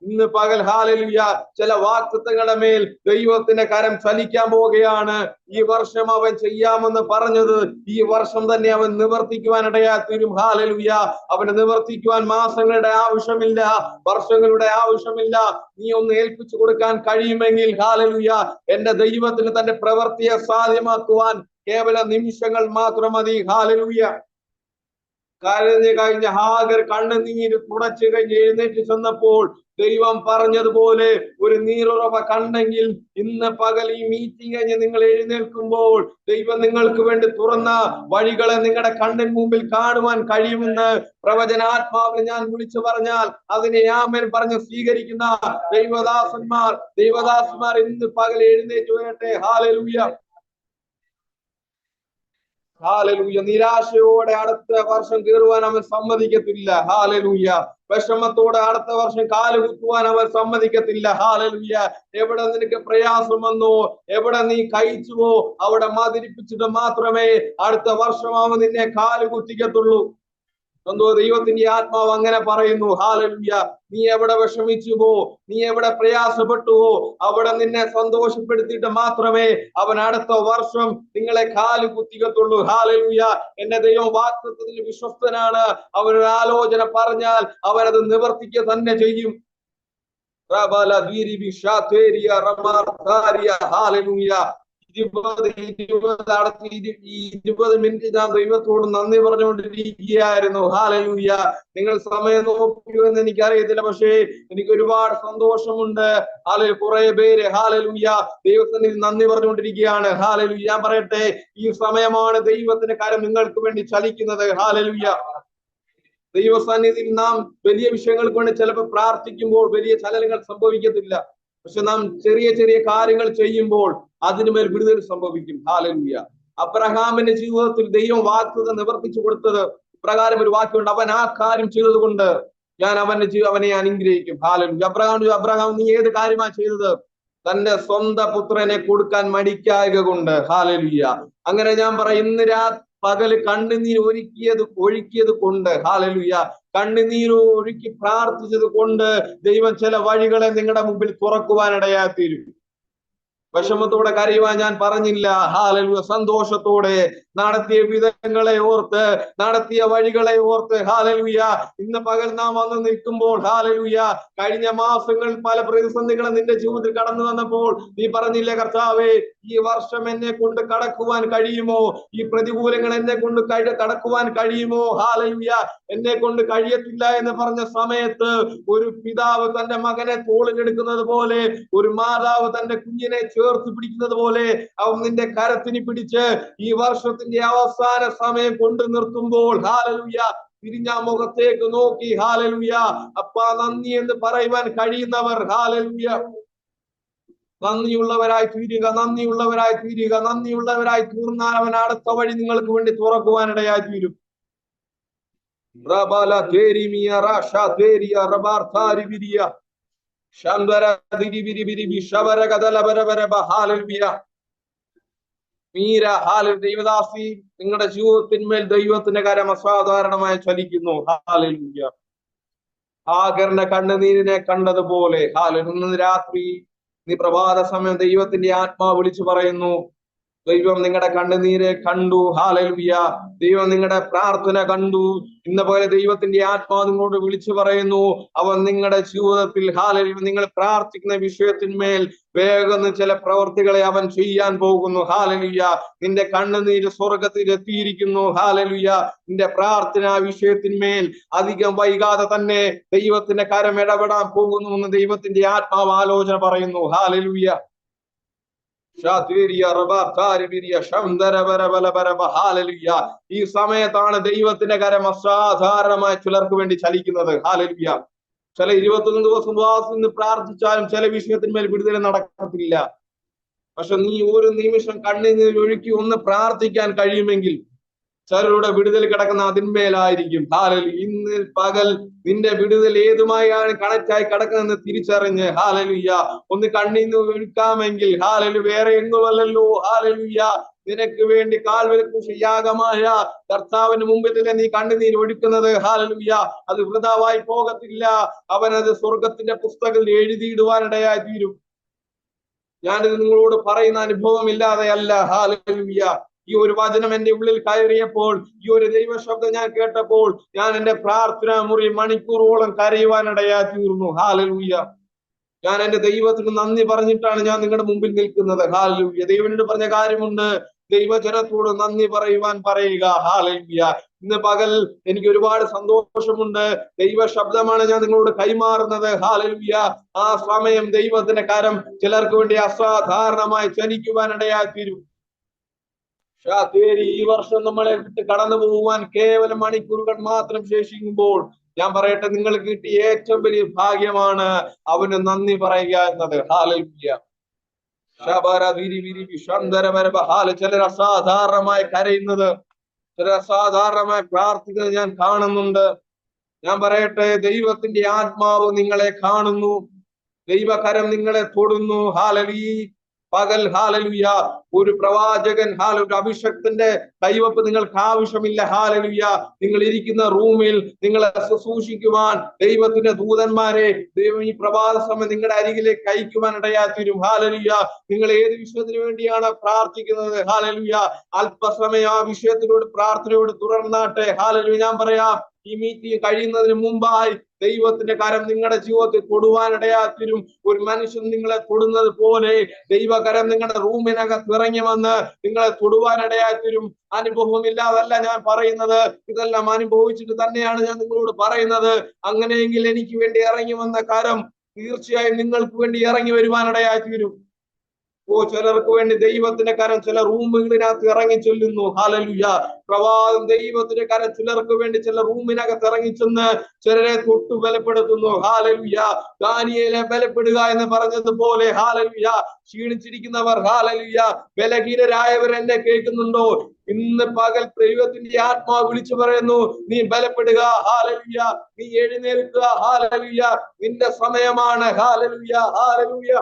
ഇന്ന് പകൽ, ഹല്ലേലൂയ, ചില വാഗ്ദത്തങ്ങളുടെ മേൽ ദൈവത്തിന്റെ കരം ചലിക്കാൻ പോവുകയാണ്. ഈ വർഷം അവൻ ചെയ്യാമെന്ന് പറഞ്ഞത് ഈ വർഷം തന്നെ അവൻ നിവർത്തിക്കുവാനിടയായി തീരും. ഹല്ലേലൂയ. അവന് നിവർത്തിക്കുവാൻ മാസങ്ങളുടെ ആവശ്യമില്ല, വർഷങ്ങളുടെ ആവശ്യമില്ല. നീ ഒന്ന് ഏൽപ്പിച്ചു കൊടുക്കാൻ കഴിയുമെങ്കിൽ, ഹല്ലേലൂയ, എന്റെ ദൈവത്തിന് തന്റെ പ്രവൃത്തിയെ സാധ്യമാക്കുവാൻ കേവല നിമിഷങ്ങൾ മാത്രം മതി. ഹല്ലേലൂയ. കഴിഞ്ഞ ഹാഗർ കണ്ണുനീര് തുടച്ചു കഴിഞ്ഞ് എഴുന്നേറ്റ് ചെന്നപ്പോൾ ദൈവം പറഞ്ഞതുപോലെ ഒരു നീരുറവ കണ്ടെങ്കിൽ ഇന്ന് പകൽ ഈ മീറ്റിംഗ് കഴിഞ്ഞ് നിങ്ങൾ എഴുന്നേൽക്കുമ്പോൾ ദൈവം നിങ്ങൾക്ക് വേണ്ടി തുറന്ന വഴികളെ നിങ്ങളുടെ കണ്ണിന് മുമ്പിൽ കാണുവാൻ കഴിയുമെന്ന് പ്രവചനാത്മാവിൽ ഞാൻ വിളിച്ചു പറഞ്ഞാൽ അതിനെ ആമേൻ പറഞ്ഞ് സ്വീകരിക്കുന്ന ദൈവദാസന്മാർ ഇന്ന് പകൽ എഴുന്നേറ്റ് വരട്ടെ. ഹല്ലേലൂയ. ഹല്ലേലൂയ. നിരാശയോടെ അടുത്ത വർഷം കയറുവാൻ അവൻ സമ്മതിക്കത്തില്ല. ഹല്ലേലൂയ. വിഷമത്തോടെ അടുത്ത വർഷം കാലുകുത്തുവാൻ അവൻ സമ്മതിക്കത്തില്ല. ഹല്ലേലൂയ. എവിടെ നിനക്ക് പ്രയാസം വന്നോ, എവിടെ നീ കഴിച്ചുവോ അവിടെ മതിരിപ്പിച്ചിട്ട് മാത്രമേ അടുത്ത വർഷം അവൻ നിന്നെ കാലുകുത്തിക്കത്തുള്ളൂ. എന്തോ ദൈവത്തിന്റെ ആത്മാവ് അങ്ങനെ പറയുന്നു. ഹല്ലേലൂയ. നീ എവിടെ വിഷമിച്ചുവോ, നീ എവിടെ പ്രയാസപ്പെട്ടുവോ അവിടെ നിന്നെ സന്തോഷപ്പെടുത്തിയിട്ട് മാത്രമേ അവൻ അടുത്ത വർഷം നിങ്ങളെ കാല് കുത്തിക്കത്തുള്ളൂ. ഹല്ലേലൂയ. എന്റെ ദൈവം വാഗ്ദത്തത്തിൽ വിശ്വസ്തനാണ്. അവനൊരു ആലോചന പറഞ്ഞാൽ അവനത് നിവർത്തിക്കുക തന്നെ ചെയ്യും. ഹല്ലേലൂയ. 20 മിനിറ്റ് ഞാൻ ദൈവത്തോട് നന്ദി പറഞ്ഞുകൊണ്ടിരിക്കുകയായിരുന്നു. ഹല്ലേലൂയ. നിങ്ങൾ സമയം നോക്കിയോ എന്ന് എനിക്കറിയത്തില്ല, പക്ഷേ എനിക്ക് ഒരുപാട് സന്തോഷമുണ്ട്. കുറെ പേര് ഹല്ലേലൂയ ദൈവത്തിന് നന്ദി പറഞ്ഞുകൊണ്ടിരിക്കുകയാണ്. ഹല്ലേലൂയ. ഞാൻ പറയട്ടെ, ഈ സമയമാണ് ദൈവത്തിന്റെ കാര്യം നിങ്ങൾക്ക് വേണ്ടി ചലിക്കുന്നത്. ഹല്ലേലൂയ. ദൈവസന്നിധിയിൽ നാം വലിയ വിഷയങ്ങൾക്ക് വേണ്ടി ചിലപ്പോൾ പ്രാർത്ഥിക്കുമ്പോൾ വലിയ ചലനങ്ങൾ സംഭവിക്കത്തില്ല. പക്ഷെ നാം ചെറിയ ചെറിയ കാര്യങ്ങൾ ചെയ്യുമ്പോൾ അതിനുമേൽ വിടുതൽ സംഭവിക്കും. ഹല്ലേലൂയ. അബ്രഹാമിന്റെ ജീവിതത്തിൽ ദൈവം വാഗ്ദത്തം നിവർത്തിച്ചു കൊടുത്തത് പ്രകാരം ഒരു വാക്യമുണ്ട്, അവൻ ആ കാര്യം ചെയ്തത് കൊണ്ട് ഞാൻ അവനെ അനുഗ്രഹിക്കും. ഹല്ലേലൂയ. അബ്രഹാം നീ ഏത് കാര്യമാണ് ചെയ്തത്? തന്റെ സ്വന്തം പുത്രനെ കൊടുക്കാൻ മടിക്കായക കൊണ്ട്. ഹല്ലേലൂയ. അങ്ങനെ ഞാൻ പറയും, ഇന്ന് പകല് കണ്ണുനീർ ഒഴുക്കിയത് കൊണ്ട്, ഹല്ലേലൂയ, കണ്ണുനീർ ഒഴുക്കി പ്രാർത്ഥിച്ചത് കൊണ്ട് ദൈവം ചില വഴികളെ നിങ്ങളുടെ മുമ്പിൽ തുറക്കുവാനിടയായി തീരും. വിഷമത്തോടെ കരയുവാൻ ഞാൻ പറഞ്ഞില്ല. ഹാലലുയ. സന്തോഷത്തോടെ നടത്തിയ വിധങ്ങളെ ഓർത്ത്, നടത്തിയ വഴികളെ ഓർത്ത് ഹാലലുയ ഇന്ന് പകൽ നാം വന്ന് നിൽക്കുമ്പോൾ ഹാലലുയ കഴിഞ്ഞ മാസങ്ങളിൽ പല പ്രതിസന്ധികളും നിന്റെ ജീവിതത്തിൽ കടന്നു വന്നപ്പോൾ നീ പറഞ്ഞില്ലേ, കർത്താവേ ഈ വർഷം എന്നെ കൊണ്ട് കടക്കുവാൻ കഴിയുമോ? ഈ പ്രതികൂലങ്ങൾ എന്നെ കൊണ്ട് കടക്കുവാൻ കഴിയുമോ? ഹാലലുയ എന്നെ കൊണ്ട് കഴിയത്തില്ല എന്ന് പറഞ്ഞ സമയത്ത് ഒരു പിതാവ് തന്റെ മകനെ തോളിലെടുക്കുന്നത് പോലെ, ഒരു മാതാവ് തന്റെ കുഞ്ഞിനെ ചേർത്ത് പിടിക്കുന്നത് പോലെ അവൻ നിന്റെ കരത്തിന് പിടിച്ച് ഈ വർഷത്തിന്റെ അവസാന സമയം കൊണ്ട് നിർത്തുമ്പോൾ ഹാലലുയ തിരിഞ്ഞ മുഖത്തേക്ക് നോക്കി ഹാലലുയ അപ്പാ നന്ദി എന്ന് പറയുവാൻ കഴിയുന്നവർ ഹാലലുയ നന്ദിയുള്ളവരായി തീരുക, നന്ദിയുള്ളവരായി തീരുക. നന്ദിയുള്ളവരായി തീർന്നാൽ അവൻ അടുത്ത വഴി നിങ്ങൾക്ക് വേണ്ടി തുറക്കുവാനിടയായി തീരും. ദൈവദാസി, നിങ്ങളുടെ ജീവിതത്തിന്മേൽ ദൈവത്തിന്റെ കരം അസാധാരണമായി ചലിക്കുന്നു. ഹാലലുയ. ആകർണ കണ്ണുനീരിനെ കണ്ടതുപോലെ ഇന്ന് രാത്രി നീ പ്രഭാത സമയം ദൈവത്തിന്റെ ആത്മാവ് വിളിച്ചു പറയുന്നു, ദൈവം നിങ്ങളുടെ കണ്ണുനീരെ കണ്ടു. ഹാലലുയ. ദൈവം നിങ്ങളുടെ പ്രാർത്ഥന കണ്ടു. ഇന്ന പോലെ ദൈവത്തിന്റെ ആത്മാവ് നിങ്ങളോട് വിളിച്ചു പറയുന്നു, അവൻ നിങ്ങളുടെ ജീവിതത്തിൽ ഹാലലുയ നിങ്ങൾ പ്രാർത്ഥിക്കുന്ന വിഷയത്തിന്മേൽ വേഗം ചില പ്രവർത്തികളെ അവൻ ചെയ്യാൻ പോകുന്നു. ഹാലലുയ. നിന്റെ കണ്ണുനീര് സ്വർഗത്തിൽ എത്തിയിരിക്കുന്നു. ഹാലലുയ. നിന്റെ പ്രാർത്ഥന വിഷയത്തിന്മേൽ അധികം വൈകാതെ തന്നെ ദൈവത്തിന്റെ കരം ഇടപെടാൻ പോകുന്നു എന്ന് ദൈവത്തിന്റെ ആത്മാവ് ആലോചന പറയുന്നു. ഹാലലുയ. ഈ സമയത്താണ് ദൈവത്തിന്റെ കരം അസാധാരണമായി ചിലർക്ക് വേണ്ടി ചലിക്കുന്നത്. ഹാലലുയ. ചില 21 ദിവസം ഉപവാസം നിന്ന് പ്രാർത്ഥിച്ചാലും ചില വിഷയത്തിന്മേൽ വിടുതൽ നടക്കത്തില്ല. പക്ഷെ നീ ഒരു നിമിഷം കണ്ണീർ ഒഴുക്കി ഒന്ന് പ്രാർത്ഥിക്കാൻ കഴിയുമെങ്കിൽ ചിലരുടെ വിടുതൽ കിടക്കുന്ന അതിന്മേലായിരിക്കും. ഹാലലു. ഇന്ന് പകൽ നിന്റെ വിടുതൽ ഏതുമായാണ് കണക്റ്റായി കിടക്കുന്നതെന്ന് തിരിച്ചറിഞ്ഞ് ഹാലലുയ്യ ഒന്ന് കണ്ണീന്ന് ഒഴുക്കാമെങ്കിൽ ഹാലലു വേറെ എങ്ങുമല്ലല്ലോ. ഹാലലുയ്യ നിനക്ക് വേണ്ടി കാൽവരി ക്രൂശിൽ യാഗമായ കർത്താവിന് മുമ്പിൽ നീ കണ്ണുനീർ ഒഴുക്കുന്നത് ഹാലലുയ്യ അത് വൃഥാവായി പോകത്തില്ല. അവനത് സ്വർഗത്തിന്റെ പുസ്തകത്തിൽ എഴുതിയിടുവാനിടയായി തീരും. ഞാനിത് നിങ്ങളോട് പറയുന്ന അനുഭവം ഇല്ലാതെയല്ല. ഹാലലുയ്യ. ഈ ഒരു വചനം എന്റെ ഉള്ളിൽ കയറിയപ്പോൾ, ഈ ഒരു ദൈവ ശബ്ദം ഞാൻ കേട്ടപ്പോൾ ഞാൻ എന്റെ പ്രാർത്ഥനാ മുറി മണിക്കൂറോളം കരയുവാനിടയായി തീർന്നു. ഹാലലുയ്യ. ഞാൻ എന്റെ ദൈവത്തിന് നന്ദി പറഞ്ഞിട്ടാണ് ഞാൻ നിങ്ങളുടെ മുമ്പിൽ നിൽക്കുന്നത്. ഹാലലുയ്യ. ദൈവനോട് പറഞ്ഞ കാര്യമുണ്ട്, ദൈവജനത്തോട് നന്ദി പറയുവാൻ പറയുക. ഹാലലുയ്യ. ഇന്ന് പകൽ എനിക്ക് ഒരുപാട് സന്തോഷമുണ്ട്. ദൈവ ശബ്ദമാണ് ഞാൻ നിങ്ങളോട് കൈമാറുന്നത്. ഹാലലുയ്യ. ആ സമയം ദൈവത്തിന്റെ കരം ചിലർക്ക് വേണ്ടി അസാധാരണമായി ചലിക്കുവാനിടയായി തീരും. ഈ വർഷം നമ്മളെ വിട്ട് കടന്നു പോകുവാൻ കേവലം മണിക്കൂറുകൾ മാത്രം ശേഷിക്കുമ്പോൾ ഞാൻ പറയട്ടെ, നിങ്ങൾക്ക് കിട്ടിയ ഏറ്റവും വലിയ ഭാഗ്യമാണ് അവന് നന്ദി പറയുക എന്നത്. ഹാലലുയ്യ. ചിലർ അസാധാരണമായി കരയുന്നത്, ചിലർ അസാധാരണമായി പ്രാർത്ഥിക്കുന്നത് ഞാൻ കാണുന്നുണ്ട്. ഞാൻ പറയട്ടെ, ദൈവത്തിന്റെ ആത്മാവ് നിങ്ങളെ കാണുന്നു, ദൈവകരം നിങ്ങളെ തൊടുന്നു. ഹാലലി പകൽ ഹാലലുയ്യ ഒരു പ്രവാചകൻ ഒരു അഭിഷക്തന്റെ കൈവപ്പ് നിങ്ങൾക്ക് ആവശ്യമില്ല. ഹാലലുയ്യ. നിങ്ങൾ ഇരിക്കുന്ന റൂമിൽ നിങ്ങളെ ശുശ്രൂഷിക്കുവാൻ ദൈവത്തിന്റെ ദൂതന്മാരെ ദൈവം ഈ പ്രഭാത സമയം നിങ്ങളുടെ അരികിലേക്ക് അയക്കുവാൻ ഇടയായി തീരും. ഹാലലുയ്യ. നിങ്ങൾ ഏത് വിഷയത്തിന് വേണ്ടിയാണ് പ്രാർത്ഥിക്കുന്നത്? ഹാലലുയ്യ. അല്പസമയം ആ വിഷയത്തിനോട് പ്രാർത്ഥനയോട് തുടർന്നാട്ടെ. ഹാലലുയ്യ. ഞാൻ പറയാം, ഈ മീറ്റിംഗ് കഴിയുന്നതിന് മുമ്പായി ദൈവത്തിന്റെ കരം നിങ്ങളുടെ ജീവിതത്തിൽ തൊടുവാനിടയായി തീരും. ഒരു മനുഷ്യൻ നിങ്ങളെ തൊടുന്നത് പോലെ ദൈവകരം നിങ്ങളുടെ റൂമിനകത്ത് ഇറങ്ങി വന്ന് നിങ്ങളെ തൊടുവാനിടയായി തീരും. അനുഭവം ഇല്ലാതല്ല ഞാൻ പറയുന്നത്, ഇതെല്ലാം അനുഭവിച്ചിട്ട് തന്നെയാണ് ഞാൻ നിങ്ങളോട് പറയുന്നത്. അങ്ങനെയെങ്കിൽ എനിക്ക് വേണ്ടി ഇറങ്ങി വന്ന കരം തീർച്ചയായും നിങ്ങൾക്ക് വേണ്ടി ഇറങ്ങി വരുവാനിടയായി തീരും. ചിലർക്ക് വേണ്ടി ദൈവത്തിന്റെ കരം ചില റൂമുകളിനകത്ത് ഇറങ്ങി ചെല്ലുന്നു. ഹാലലുയ്യ. പ്രവാദം ദൈവത്തിന്റെ കരം ചിലർക്ക് വേണ്ടി ചില റൂമിനകത്ത് ഇറങ്ങിച്ചെന്ന് ചിലരെ തൊട്ടു ബലപ്പെടുത്തുന്നു. ഹാലലുയ്യ. ദാനിയേലെ ബലപ്പെടുക എന്ന് പറഞ്ഞതുപോലെ ഹാലലുയ്യ ക്ഷീണിച്ചിരിക്കുന്നവർ, ഹാലലുയ്യ ബലഹീനരായവർ എന്നെ കേൾക്കുന്നുണ്ടോ? ഇന്ന് പകൽ ദൈവത്തിന്റെ ആത്മാവ് വിളിച്ചു പറയുന്നു, നീ ബലപ്പെടുക. ഹാലലുയ്യ. നീ എഴുന്നേൽക്കുക. ഹാലലുയ്യ. നിന്റെ സമയമാണ്. ഹാലലുയ്യ. ഹാലലുയ്യ.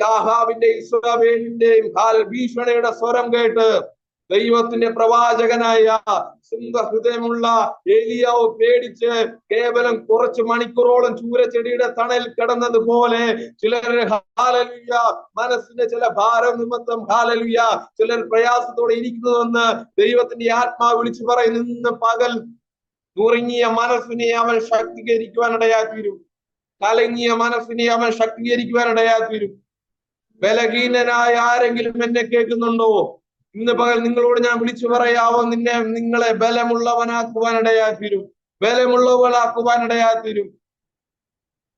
ആഹാബിന്റെയും ഇസ്രായേലിന്റെയും ഭീഷണിയുടെ സ്വരം കേട്ട് ദൈവത്തിന്റെ പ്രവാചകനായ സിംഹഹൃദയമുള്ള ഏലിയാവ് പേടിച്ച് കേവലം കുറച്ച് മണിക്കൂറോളം ചൂരച്ചെടിയുടെ തണൽ കിടന്നതുപോലെ ചിലർ ഹല്ലേലൂയ മനസ്സിന്റെ ചില ഭാരം നിമിത്തം ഹല്ലേലൂയ ചിലർ പ്രയാസത്തോടെ ഇരിക്കുന്നുവെന്ന് ദൈവത്തിന്റെ ആത്മാവ് വിളിച്ചു പറയുന്നു. ഇന്ന് പകൽ നുറുങ്ങിയ മനസ്സിനെ അവൻ ശക്തീകരിക്കുവാനിടയായി തീരും. കലങ്ങിയ മനസ്സിനെ അവൻ ശക്തീകരിക്കുവാനിടയായി തീരും. ബലഹീനനായ ആരെങ്കിലും എന്നെ കേൾക്കുന്നുണ്ടോ? ഇന്ന് പകൽ നിങ്ങളോട് ഞാൻ വിളിച്ചു പറയാവോ, നിങ്ങളെ ബലമുള്ളവനാക്കുവാനിടയായി തീരും. ബലമുള്ളവനാക്കുവാനിടയായി തീരും.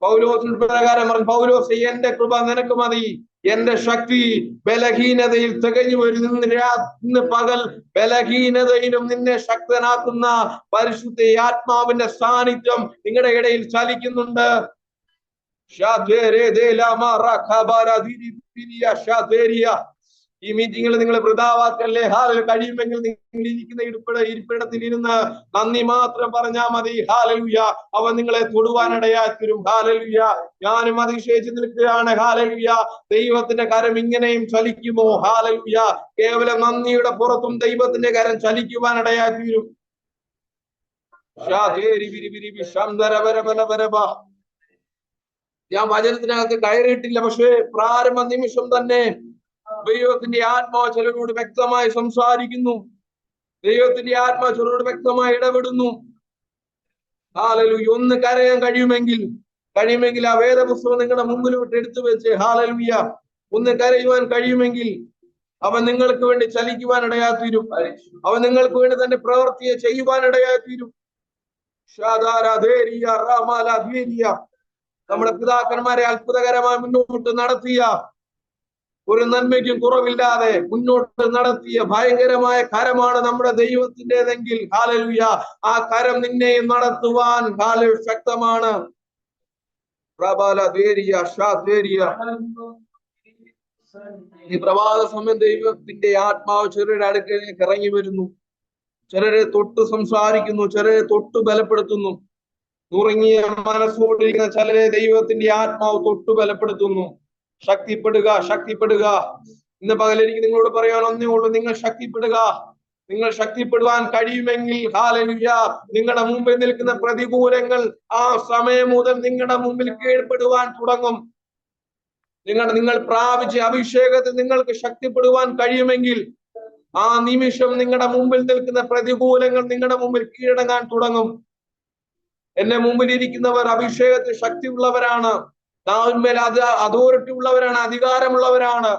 പൗലോസിന് പ്രകാരം പറഞ്ഞു, പൗലോസ് എന്റെ കൃപ നിനക്ക് മതി, എന്റെ ശക്തി ബലഹീനതയിൽ തികഞ്ഞു വരും. ഇന്ന് പകൽ ബലഹീനതയിലും നിന്നെ ശക്തനാക്കുന്ന പരിശുദ്ധ ആത്മാവിന്റെ സാന്നിധ്യം നിങ്ങളുടെ ഇടയിൽ ചലിക്കുന്നുണ്ട്. ഈ മീറ്റിംഗിൽ നിങ്ങൾ വൃതാവാക്കല്ലേ. കഴിയുമെങ്കിൽ നിങ്ങൾ ഇരിക്കുന്ന ഇരിപ്പിടത്തിൽ ഇരുന്ന് നന്ദി മാത്രം പറഞ്ഞാൽ മതി. ഹാലലുയ. അവൻ നിങ്ങളെ തൊടുവാനിടയായി തീരും. ഹാലലുയ. ഞാനും അതിശയിച്ചു നിൽക്കുകയാണ്. ഹാലലുയ. ദൈവത്തിന്റെ കരം ഇങ്ങനെയും ചലിക്കുമോ? ഹാലലുയ. കേവലം നന്ദിയുടെ പുറത്തും ദൈവത്തിന്റെ കരം ചലിക്കുവാനിടയായി തീരും. ഞാൻ വചനത്തിനകത്ത് കയറിയിട്ടില്ല, പക്ഷേ പ്രാരംഭ നിമിഷം തന്നെ ദൈവത്തിന്റെ ആത്മാവ് ചിലരോട് വ്യക്തമായി സംസാരിക്കുന്നു. ദൈവത്തിന്റെ ആത്മാവ് ചിലരോട് വ്യക്തമായി ഇടപെടുന്നു. ഹാലലുയ. ഒന്ന് കരയാൻ കഴിയുമെങ്കിൽ ആ വേദപുസ്തകം നിങ്ങളുടെ മുമ്പിലോട്ട് എടുത്തു വെച്ച് ഹാലലുയ ഒന്ന് കരയുവാൻ കഴിയുമെങ്കിൽ അവൻ നിങ്ങൾക്ക് വേണ്ടി ചലിക്കുവാനിടയായി തീരും. അവൻ നിങ്ങൾക്ക് വേണ്ടി തന്നെ പ്രവൃത്തിയെ ചെയ്യുവാനിടയായി തീരും. നമ്മുടെ പിതാക്കന്മാരെ അത്ഭുതകരമായി മുന്നോട്ട് നടത്തിയ, ഒരു നന്മയ്ക്കും കുറവില്ലാതെ മുന്നോട്ട് നടത്തിയ ഭയങ്കരമായ കരമാണ് നമ്മുടെ ദൈവത്തിൻ്റെതെങ്കിൽ ഹല്ലേലൂയ, ആ കരം നിന്നെയും നടത്തുവാൻ ശക്തമാണ്. ഈ പ്രഭാത സമയം ദൈവത്തിന്റെ ആത്മാവ് ചിലരുടെ അടുക്കലേക്ക് ഇറങ്ങി വരുന്നു. ചിലരെ തൊട്ട് സംസാരിക്കുന്നു, ചിലരെ തൊട്ട് ബലപ്പെടുത്തുന്നു. നുറുങ്ങിയ മനസ്സോടിരിക്കുന്ന ചിലരെ ദൈവത്തിന്റെ ആത്മാവ് തൊട്ട് ബലപ്പെടുത്തുന്നു. ശക്തിപ്പെടുക. ഇന്ന് പകൽ എനിക്ക് നിങ്ങളോട് പറയാൻ ഒന്നേ ഉള്ളൂ, നിങ്ങൾ ശക്തിപ്പെടുക. നിങ്ങൾ ശക്തിപ്പെടുവാൻ കഴിയുമെങ്കിൽ ഹല്ലേലൂയ, നിങ്ങളുടെ മുമ്പിൽ നിൽക്കുന്ന പ്രതികൂലങ്ങൾ ആ സമയം മുതൽ നിങ്ങളുടെ മുമ്പിൽ കീഴ്പ്പെടുവാൻ തുടങ്ങും. നിങ്ങൾ പ്രാപിച്ച അഭിഷേകത്തിൽ നിങ്ങൾക്ക് ശക്തിപ്പെടുവാൻ കഴിയുമെങ്കിൽ ആ നിമിഷം നിങ്ങളുടെ മുമ്പിൽ നിൽക്കുന്ന പ്രതികൂലങ്ങൾ നിങ്ങളുടെ മുമ്പിൽ കീഴടങ്ങാൻ തുടങ്ങും. എന്നെ മുമ്പിൽ ഇരിക്കുന്നവർ അഭിഷേകത്തിൽ ശക്തിയുള്ളവരാണ്, നാവിന്മേൽ അതോറിറ്റി ഉള്ളവരാണ്, അധികാരമുള്ളവരാണ്.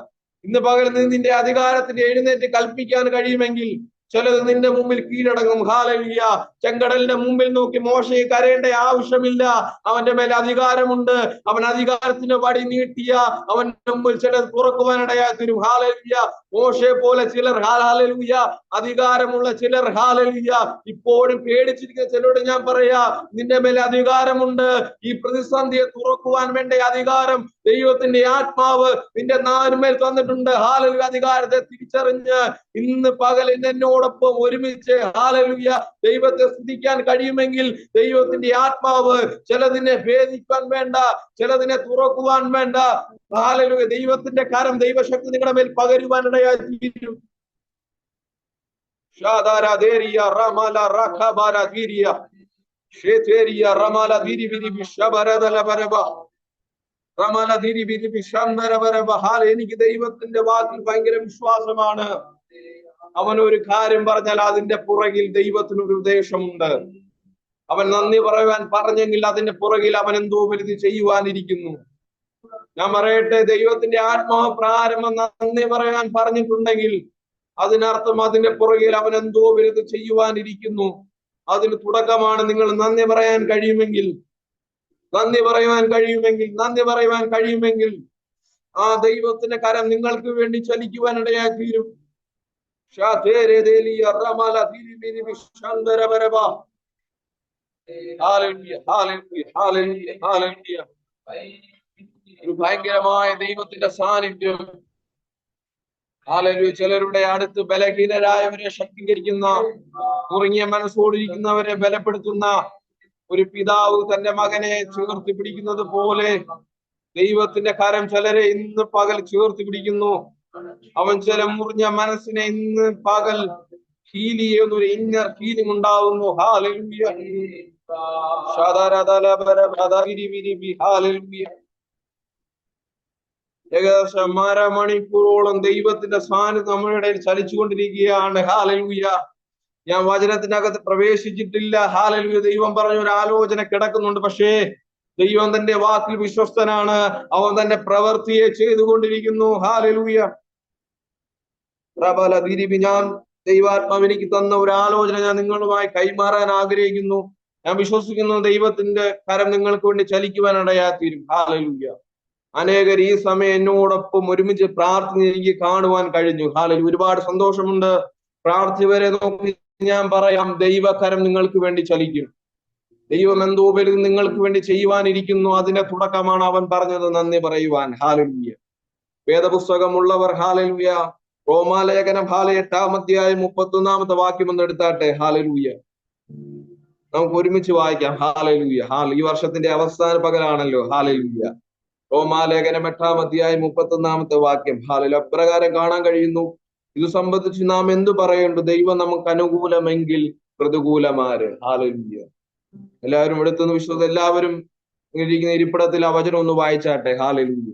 ഇന്ന് പകൽ നിന്റെ അധികാരത്തിന്റെ എഴുന്നേറ്റ് കൽപ്പിക്കാൻ കഴിയുമെങ്കിൽ ചിലത് നിന്റെ മുമ്പിൽ കീഴടങ്ങും. ഹല്ലേലൂയ. ചെങ്കടലിന്റെ മുമ്പിൽ നോക്കി മോശയെ കരയേണ്ട ആവശ്യമില്ല, അവന്റെ മേൽ അധികാരമുണ്ട്. അവൻ അധികാരത്തിന്റെ വടി നീട്ടിയ അവന്റെ മുമ്പിൽ ചിലർ തുറക്കുവാനിടയായി തീരും. ഹല്ലേലൂയ. മോശയെ പോലെ ചിലർ ഹല്ലേലൂയ, അധികാരമുള്ള ചിലർ ഹല്ലേലൂയ, ഇപ്പോഴും പേടിച്ചിരിക്കുന്ന ചിലരോട് ഞാൻ പറയാ, നിന്റെ മേൽ അധികാരമുണ്ട്. ഈ പ്രതിസന്ധിയെ തുറക്കുവാൻ വേണ്ട അധികാരം ദൈവത്തിന്റെ ആത്മാവ് നിന്റെ നാവിന്മേൽ തന്നിട്ടുണ്ട്. ഹല്ലേലൂയ. അധികാരത്തെ തിരിച്ചറിഞ്ഞ് ഇന്ന് പകൽ എന്നോടൊപ്പം ഒരുമിച്ച് ഹല്ലേലൂയ ദൈവത്തെ സ്തുതിക്കാൻ കഴിയുമെങ്കിൽ ദൈവത്തിന്റെ ആത്മാവ് ചിലതിനെ ഭേദിക്കാൻ വേണ്ട, ചിലതിനെ തുറക്കുവാൻ വേണ്ട ഹല്ലേലൂയ ദൈവത്തിന്റെ കരം, ദൈവശക്തി നിങ്ങളുടെ മേൽ പകരുവാനിടയായി തീരും. എനിക്ക് ദൈവത്തിന്റെ വാക്കിൽ ഭയങ്കര വിശ്വാസമാണ്. അവൻ ഒരു കാര്യം പറഞ്ഞാൽ അതിന്റെ പുറകിൽ ദൈവത്തിനൊരു ഉദ്ദേശമുണ്ട്. അവൻ നന്ദി പറയുവാൻ പറഞ്ഞെങ്കിൽ അതിന്റെ പുറകിൽ അവൻ എന്തോ വലുത് ചെയ്യുവാനിരിക്കുന്നു. ഞാൻ പറയട്ടെ, ദൈവത്തിന്റെ ആത്മാവ് പ്രാരംഭം നന്ദി പറയാൻ പറഞ്ഞിട്ടുണ്ടെങ്കിൽ അതിനർത്ഥം അതിന്റെ പുറകിൽ അവൻ എന്തോ വലുത് ചെയ്യുവാനിരിക്കുന്നു. അതിന് തുടക്കമാണ് നിങ്ങൾ നന്ദി പറയാൻ കഴിയുമെങ്കിൽ ആ ദൈവത്തിന്റെ കരം നിങ്ങൾക്ക് വേണ്ടി ചലിക്കുവാനിടയായി തീരും. ഒരു ഭയങ്കരമായ ദൈവത്തിന്റെ സാന്നിധ്യം. ഹല്ലേലൂയ. ചിലരുടെ അടുത്ത് ബലഹീനരായവരെ ശക്തീകരിക്കുന്ന, ഉറങ്ങിയ മനസ്സോടിരിക്കുന്നവരെ ബലപ്പെടുത്തുന്ന ഒരു പിതാവ് തന്റെ മകനെ ചേർത്ത് പിടിക്കുന്നത് പോലെ ദൈവത്തിന്റെ കരം ചിലരെ ഇന്ന് പകൽ ചേർത്ത് പിടിക്കുന്നു. അവൻ ചില മുറിഞ്ഞ മനസ്സിനെ ഇന്ന് പകൽ ഹീൽ ചെയ്യുന്ന ഒരു ഇന്നർ ഫീലിംഗ് ഉണ്ടാവുന്നു. ഹല്ലേലൂയ. ഹല്ലേലൂയ. ഏകദേശം അരമണിക്കൂറോളം ദൈവത്തിന്റെ സാന്നിധ്യം നമ്മുടെ ഇടയിൽ ചലിച്ചുകൊണ്ടിരിക്കുകയാണ്. ഹല്ലേലൂയ. ഞാൻ വചനത്തിനകത്ത് പ്രവേശിച്ചിട്ടില്ല. ഹല്ലേലൂയ. ദൈവം പറഞ്ഞ ഒരു ആലോചന കിടക്കുന്നുണ്ട്. പക്ഷേ ദൈവം തന്റെ വാക്കിൽ വിശ്വസ്തനാണ്. അവൻ തന്റെ പ്രവൃത്തിയെ ചെയ്തുകൊണ്ടിരിക്കുന്നു. ഹല്ലേലൂയ. പ്രബല തിരിവി ഞാൻ ദൈവാത്മാവ് എനിക്ക് തന്ന ഒരു ആലോചന ഞാൻ നിങ്ങളുമായി കൈമാറാൻ ആഗ്രഹിക്കുന്നു. ഞാൻ വിശ്വസിക്കുന്നു ദൈവത്തിന്റെ കരം നിങ്ങൾക്ക് വേണ്ടി ചലിക്കുവാൻ ഇടയാത്തീരും. ഹല്ലേലൂയ. അനേകർ ഈ സമയം എന്നോടൊപ്പം ഒരുമിച്ച് പ്രാർത്ഥന എനിക്ക് കാണുവാൻ കഴിഞ്ഞു. ഹല്ലേലൂയ. ഒരുപാട് സന്തോഷമുണ്ട്. പ്രാർത്ഥിവരെ നോക്കി ഞാൻ പറയാം, ദൈവകരം നിങ്ങൾക്ക് വേണ്ടി ചലിക്കും. ദൈവം എന്തോ വലുത് നിങ്ങൾക്ക് വേണ്ടി ചെയ്യുവാനിരിക്കുന്നു. അതിന്റെ തുടക്കമാണ് അവൻ പറഞ്ഞത് നന്ദി പറയുവാൻ. ഹല്ലേലൂയ. വേദപുസ്തകമുള്ളവർ ഹല്ലേലൂയ റോമാലേഖനം 8-ാം അധ്യായം 31-ാമത്തെ വാക്യം ഒന്ന് എടുത്താട്ടെ. ഹല്ലേലൂയ. നമുക്ക് ഒരുമിച്ച് വായിക്കാം. ഹല്ലേലൂയ. ഈ വർഷത്തിന്റെ അവസാന പകലാണല്ലോ. ഹല്ലേലൂയ. റോമാലേഖനം 8-ാം അധ്യായം 31-ാമത്തെ വാക്യം. ഹല്ലേലൂയ. അപ്രകാരം കാണാൻ കഴിയുന്നു. ഇത് സംബന്ധിച്ച് നാം എന്തു പറയേണ്ടു? ദൈവം നമുക്ക് അനുകൂലമെങ്കിൽ പ്രതികൂലമാര്. ഹല്ലേലൂയ. എല്ലാവരും എടുത്തുനിന്ന് വിശ്വസിച്ച് എല്ലാവരും ഇരിക്കുന്ന ഇരിപ്പിടത്തിൽ ആ വചനം ഒന്ന് വായിച്ചാട്ടെ. ഹല്ലേലൂയ.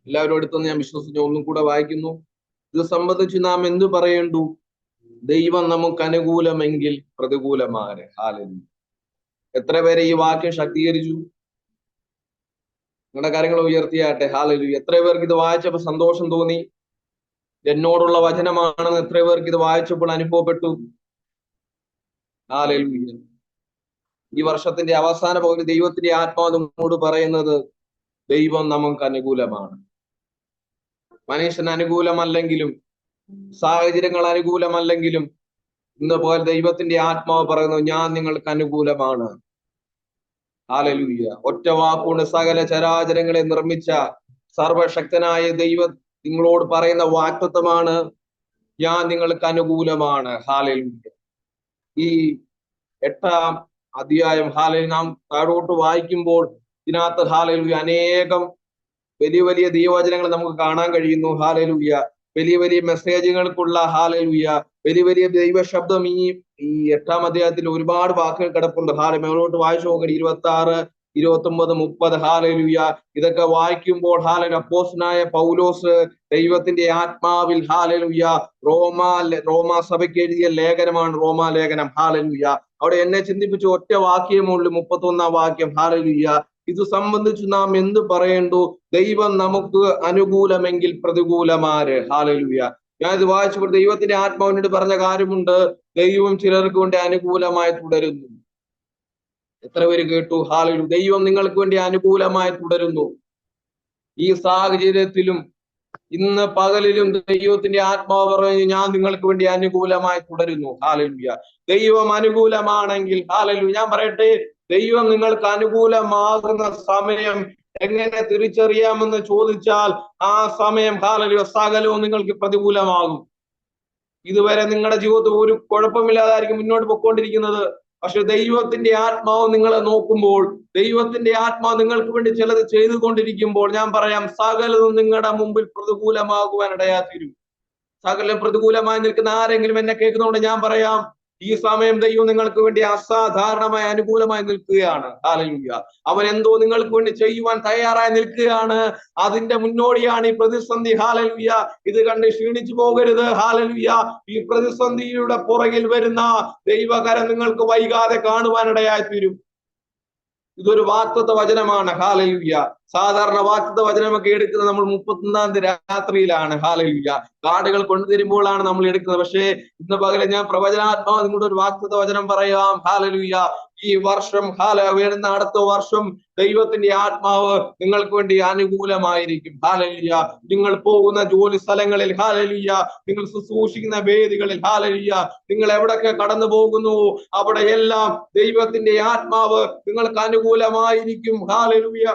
എല്ലാവരും എടുത്തെന്ന് ഞാൻ വിശ്വസിച്ചു. ഒന്നും കൂടെ വായിക്കുന്നു. ഇത് സംബന്ധിച്ച് നാം എന്തു പറയേണ്ടു? ദൈവം നമുക്ക് അനുകൂലമെങ്കിൽ പ്രതികൂലമാര്. ഹല്ലേലൂയ. എത്ര പേരെ ഈ വാക്യം ശക്തീകരിച്ചു? നിങ്ങളുടെ കാര്യങ്ങൾ ഉയർത്തിയാട്ടെ. ഹല്ലേലൂയ. എത്ര പേർക്ക് ഇത് വായിച്ചപ്പോൾ സന്തോഷം തോന്നി? എന്നോടുള്ള വചനമാണെന്ന് എത്ര പേർക്ക് ഇത് വായിച്ചപ്പോൾ അനുഭവപ്പെട്ടു? ഹല്ലേലൂയ. ഈ വർഷത്തിന്റെ അവസാന പകുതി ദൈവത്തിന്റെ ആത്മാവ് നമ്മോട് പറയുന്നത് ദൈവം നമുക്ക് അനുകൂലമാണ്. മനുഷ്യന് അനുകൂലമല്ലെങ്കിലും സാഹചര്യങ്ങൾ അനുകൂലമല്ലെങ്കിലും ഇന്ന് പോലെ ദൈവത്തിന്റെ ആത്മാവ് പറയുന്നു, ഞാൻ നിങ്ങൾക്ക് അനുകൂലമാണ്. ഹല്ലേലൂയ. ഒറ്റ വാക്കുകൊണ്ട് സകല ചരാചരങ്ങളെ നിർമ്മിച്ച സർവശക്തനായ ദൈവം നിങ്ങളോട് പറയുന്ന വാക്തത്വമാണ്, ഞാൻ നിങ്ങൾക്ക് അനുകൂലമാണ്. ഹല്ലേലൂയ. ഈ 8-ാം അധ്യായം ഹല്ലേലൂയ നാം താഴോട്ട് വായിക്കുമ്പോൾ ഇതിനകത്ത് ഹല്ലേലൂയ അനേകം വലിയ വലിയ ദൈവവചനങ്ങൾ നമുക്ക് കാണാൻ കഴിയുന്നു. ഹല്ലേലൂയ. വലിയ വലിയ മെസ്സേജുകൾക്കുള്ള ഹല്ലേലൂയ വലിയ വലിയ ദൈവ ശബ്ദം ഈ 8-ാം അധ്യായത്തിൽ ഒരുപാട് വാക്കുകൾ കിടപ്പുണ്ട്. മേലോട്ട് വായിച്ചു നോക്കണി. 26, 29, 30. ഹല്ലേലൂയ. ഇതൊക്കെ വായിക്കുമ്പോൾ ഹല്ലേലൂയ അപ്പോസ്തലനായ പൗലോസ് ദൈവത്തിന്റെ ആത്മാവിൽ ഹല്ലേലൂയ റോമാ സഭയ്ക്ക് എഴുതിയ ലേഖനമാണ് റോമാലേഖനം. ഹല്ലേലൂയ. അവിടെ എന്നെ ചിന്തിപ്പിച്ചു ഒറ്റ വാക്യമേ 31-ാം വാക്യം. ഹല്ലേലൂയ. ഇത് സംബന്ധിച്ച് നാം എന്ത് പറയേണ്ടു? ദൈവം നമുക്ക് അനുകൂലമെങ്കിൽ പ്രതികൂലമാര്. ഹല്ലേലൂയ. ഞാൻ ഇത് വായിച്ചപ്പോൾ ദൈവത്തിന്റെ ആത്മാവിനോട് പറഞ്ഞ കാര്യമുണ്ട്, ദൈവം ചിലർക്ക് വേണ്ടി അനുകൂലമായി തുടരുന്നു. എത്ര പേര് കേട്ടു? ഹല്ലേലൂയ. ദൈവം നിങ്ങൾക്ക് വേണ്ടി അനുകൂലമായി തുടരുന്നു. ഈ സാഹചര്യത്തിലും ഇന്ന് പകലിലും ദൈവത്തിന്റെ ആത്മാവ് പറഞ്ഞു, ഞാൻ നിങ്ങൾക്ക് വേണ്ടി അനുകൂലമായി തുടരുന്നു. ഹല്ലേലൂയ. ദൈവം അനുകൂലമാണെങ്കിൽ ഹല്ലേലൂയ. ഞാൻ പറയട്ടെ, ദൈവം നിങ്ങൾക്ക് അനുകൂലമാകുന്ന സമയം എങ്ങനെ തിരിച്ചറിയാമെന്ന് ചോദിച്ചാൽ ആ സമയം ഹല്ലേലൂയ സകലവും നിങ്ങൾക്ക് പ്രതികൂലമാകും. ഇതുവരെ നിങ്ങളുടെ ജീവിതത്തിൽ ഒരു കുഴപ്പമില്ലാതായിരിക്കും മുന്നോട്ട് പൊയ്ക്കൊണ്ടിരിക്കുന്നത്. പക്ഷെ ദൈവത്തിന്റെ ആത്മാവ് നിങ്ങളെ നോക്കുമ്പോൾ, ദൈവത്തിന്റെ ആത്മാവ് നിങ്ങൾക്ക് വേണ്ടി ചിലത് ചെയ്തുകൊണ്ടിരിക്കുമ്പോൾ ഞാൻ പറയാം, സകലതും നിങ്ങളുടെ മുമ്പിൽ പ്രതികൂലമാകുവാൻ ഇടയാത്തീരും. സകലം പ്രതികൂലമായി നിൽക്കുന്ന ആരെങ്കിലും എന്നെ കേൾക്കുന്നതുകൊണ്ട് ഞാൻ പറയാം, ഈ സമയം ദൈവം നിങ്ങൾക്ക് വേണ്ടി അസാധാരണമായി അനുകൂലമായി നിൽക്കുകയാണ്. ഹല്ലേലൂയ. അവൻ എന്തോ നിങ്ങൾക്ക് വേണ്ടി ചെയ്യുവാൻ തയ്യാറായി നിൽക്കുകയാണ്. അതിന്റെ മുന്നോടിയാണ് ഈ പ്രതിസന്ധി. ഹല്ലേലൂയ. ഇത് കണ്ട് ക്ഷീണിച്ചു പോകരുത്. ഹല്ലേലൂയ. ഈ പ്രതിസന്ധിയുടെ പുറകിൽ വരുന്ന ദൈവകരം നിങ്ങൾക്ക് വൈകാതെ കാണുവാനിടയായി തീരും. ഇതൊരു വാഗ്ദത്ത വചനമാണ്. ഹല്ലേലൂയ. സാധാരണ വാഗ്ദത്ത വചനമൊക്കെ എടുക്കുന്നത് നമ്മൾ 31-ാം തീയതി രാത്രിയിലാണ്. ഹല്ലേലൂയ. കാർഡുകൾ കൊണ്ടുതരുമ്പോഴാണ് നമ്മൾ എടുക്കുന്നത്. പക്ഷേ ഇന്ന് പകരം ഞാൻ പ്രവചനാത്മാവ് നിങ്ങളുടെ ഒരു വാഗ്ദത്ത വചനം പറയാം. ഹല്ലേലൂയ. ഈ വർഷം വരുന്ന അടുത്ത വർഷം ദൈവത്തിന്റെ ആത്മാവ് നിങ്ങൾക്ക് വേണ്ടി അനുകൂലമായിരിക്കും. ഹല്ലേലൂയ. നിങ്ങൾ പോകുന്ന ജോലി സ്ഥലങ്ങളിൽ, ഹല്ലേലൂയ, നിങ്ങൾ ശുശ്രൂഷിക്കുന്ന വേദികളിൽ, ഹല്ലേലൂയ, നിങ്ങൾ എവിടൊക്കെ കടന്നു പോകുന്നു അവിടെയെല്ലാം ദൈവത്തിന്റെ ആത്മാവ് നിങ്ങൾക്ക് അനുകൂലമായിരിക്കും. ഹല്ലേലൂയ.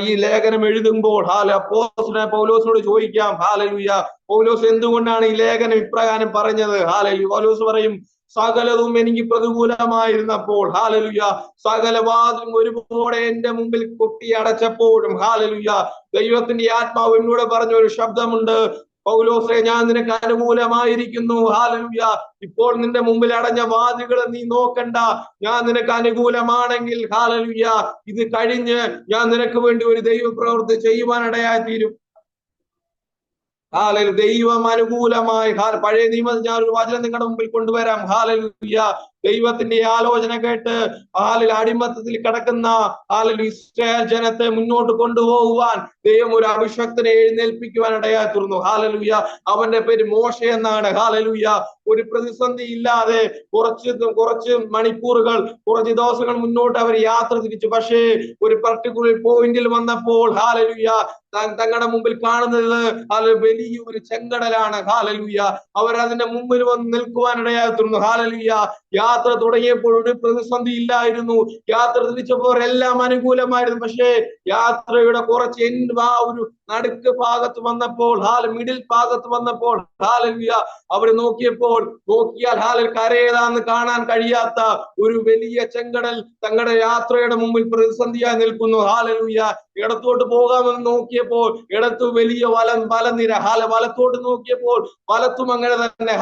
ഈ ലേഖനം എഴുതുമ്പോൾ അപ്പോസ്തലനായ പൗലോസിനോട് ചോദിക്കാം, ഹാലലുയ, പൗലോസ് എന്തുകൊണ്ടാണ് ഈ ലേഖനം ഇപ്രകാരം പറഞ്ഞത്? ഹാലലു പൗലോസ് പറയും, സകലതും എനിക്ക് പ്രതികൂലമായിരുന്നപ്പോൾ, ഹാലലുയ, സകല വാതിലും ഒരുപോലെ എന്റെ മുമ്പിൽ കൊട്ടി അടച്ചപ്പോഴും, ഹാലലുയ, ദൈവത്തിന്റെ ആത്മാവ് എന്നോട് പറഞ്ഞ ഒരു ശബ്ദമുണ്ട്, പൗലോസേ, ഞാൻ നിനക്ക് അനുകൂലമായിരിക്കുന്നു. ഹാലലുയ, ഇപ്പോൾ നിന്റെ മുമ്പിൽ അടഞ്ഞ വാതിലുകൾ നീ നോക്കണ്ട, ഞാൻ നിനക്ക് അനുകൂലമാണെങ്കിൽ, ഹാലലുയ, ഇത് കഴിഞ്ഞ് ഞാൻ നിനക്ക് വേണ്ടി ഒരു ദൈവ പ്രവൃത്തി ചെയ്യുവാനിടയായി തീരും. ദൈവം അനുകൂലമായി, പഴയ നിയമത്തിൽ ഞാൻ ഒരു വചനം നിങ്ങളുടെ മുമ്പിൽ കൊണ്ടുവരാം. ഹാലലുയ, ദൈവത്തിന്റെ ആലോചന കേട്ട് അടിമത്തത്തിൽ കിടക്കുന്ന ഇസ്രായേൽ ജനത്തെ മുന്നോട്ട് കൊണ്ടുപോകുവാൻ ദൈവം ഒരു അഭിഷക്തനെ എഴുന്നേൽപ്പിക്കുവാൻ ഇടയായി തീർന്നു. ഹാലലുയ, അവന്റെ പേര് മോശ എന്നാണ്. ഹാലലുയ, ഒരു പ്രതിസന്ധി ഇല്ലാതെ കുറച്ച് മണിക്കൂറുകൾ, കുറച്ച് ദിവസങ്ങൾ മുന്നോട്ട് അവർ യാത്ര തിരിച്ചു. പക്ഷേ ഒരു പർട്ടിക്കുലർ പോയിന്റിൽ വന്നപ്പോൾ, ഹാലലുയ, തങ്ങളുടെ മുമ്പിൽ കാണുന്നത് വലിയൊരു ചെങ്കടലാണ്. ഹാലലുയ, അവർ അതിന്റെ മുമ്പിൽ വന്ന് നിൽക്കുവാനിടയായി തീർന്നു. ഹാലലുയ, യാത്ര തുടങ്ങിയപ്പോൾ ഒരു പ്രതിസന്ധി ഇല്ലായിരുന്നു. യാത്ര തിരിച്ചപ്പോൾ എല്ലാം അനുകൂലമായിരുന്നു. പക്ഷേ യാത്രയുടെ കുറച്ച് ഒരു നടുക്ക് ഭാഗത്ത് വന്നപ്പോൾ, മിഡിൽ ഭാഗത്ത് വന്നപ്പോൾ, ഹാലലുയ, അവർ നോക്കിയാൽ കരയേതാന്ന് കാണാൻ കഴിയാത്ത ഒരു വലിയ ചെങ്കടൽ തങ്ങളുടെ യാത്രയുടെ മുമ്പിൽ പ്രതിസന്ധിയായി നിൽക്കുന്നു. ഹാലലുയ, ഇടത്തോട്ട് പോകാമെന്ന് നോക്കിയപ്പോൾ ഇടത്തു വലിയ വലനിര. വലത്തോട്ട് നോക്കിയപ്പോൾ വലത്തും അങ്ങനെ തന്നെ.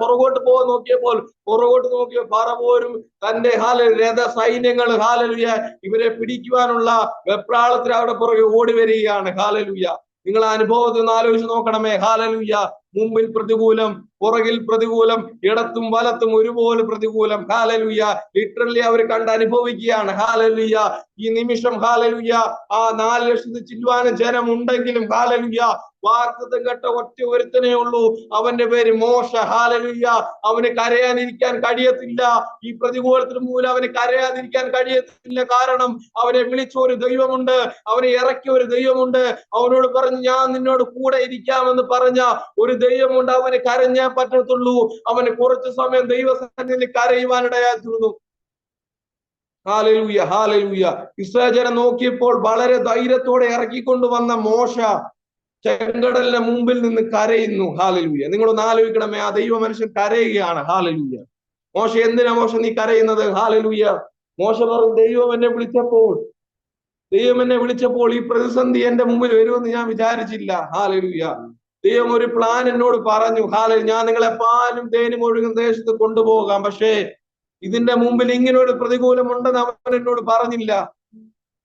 പുറകോട്ട് പോകാൻ നോക്കിയപ്പോൾ പുറകോട്ട് നോക്കിയ പറവോരും തന്റെ രഥ സൈന്യങ്ങൾ, ഹാലലുയ, ഇവരെ പിടിക്കുവാനുള്ള വെപ്രാളത്തിൽ അവിടെ പുറകെ ഓടി വരികയാണ്. ഹാലലുയ, നിങ്ങൾ അനുഭവത്തിൽ ഒന്ന് ആലോചിച്ച് നോക്കണമേ. ഹാലലുയ, മുമ്പിൽ പ്രതികൂലം, പുറകിൽ പ്രതികൂലം, ഇടത്തും വലത്തും ഒരുപോലെ പ്രതികൂലം. ഹാലലുയ, ലിറ്ററലി അവർ കണ്ട് അനുഭവിക്കുകയാണ്. ഹാലലുയ, ഈ നിമിഷം, ഹാലലുയ, 4 ലക്ഷത്തിൽ ചില്ലുവാനും ജനം ഉണ്ടെങ്കിലും, ഹാലലുയ, വാഗ്ദത്തം കേട്ട ഒറ്റ ഒരുത്തനേ ഉള്ളൂ, അവന്റെ പേര് മോശ. ഹാലലുയ, അവന് കരയാതിരിക്കാൻ കഴിയത്തില്ല. ഈ പ്രതികൂലത്തിന് മൂലം അവന് കരയാതിരിക്കാൻ കഴിയത്തില്ല. കാരണം അവനെ വിളിച്ച ഒരു ദൈവമുണ്ട്, അവനെ ഇറക്കിയ ഒരു ദൈവമുണ്ട്. അവനോട് പറഞ്ഞു, ഞാൻ നിന്നോട് കൂടെ ഇരിക്കാമെന്ന് പറഞ്ഞ ഒരു ദൈവമുണ്ട്. അവന് കരഞ്ഞേ പറ്റത്തുള്ളൂ. അവന് കുറച്ചു സമയം ദൈവസന്നിധിയിൽ കരയുവാനിടയായി തീർന്നു. Hallelujah, hallelujah. ഇസ്രായേൽ ജനം നോക്കിയപ്പോൾ വളരെ ധൈര്യത്തോടെ ഇറക്കിക്കൊണ്ടുവന്ന മോശ ചെങ്കടലിന്റെ മുമ്പിൽ നിന്ന് കരയുന്നു. ഹാലലൂയ. നിങ്ങളൊന്ന് ആലോചിക്കണമേ, ആ ദൈവ മനുഷ്യൻ കരയുകയാണ്. ഹാലലൂയ. മോശ, എന്തിനാ മോശ നീ കരയുന്നത്? ഹാലലൂയ. മോശ പറഞ്ഞു, ദൈവം എന്നെ വിളിച്ചപ്പോൾ ഈ പ്രതിസന്ധി എന്റെ മുമ്പിൽ വരുമെന്ന് ഞാൻ വിചാരിച്ചില്ല. ഹാലലൂയ. ദൈവം ഒരു പ്ലാൻ എന്നോട് പറഞ്ഞു. ഞാൻ നിങ്ങളെ പാലും തേനും ഒഴുകുന്ന ദേശത്ത് കൊണ്ടുപോകാം. പക്ഷേ ഇതിന്റെ മുമ്പിൽ ഇങ്ങനെ ഒരു പ്രതികൂലമുണ്ടെന്ന് അവൻ എന്നോട് പറഞ്ഞില്ല.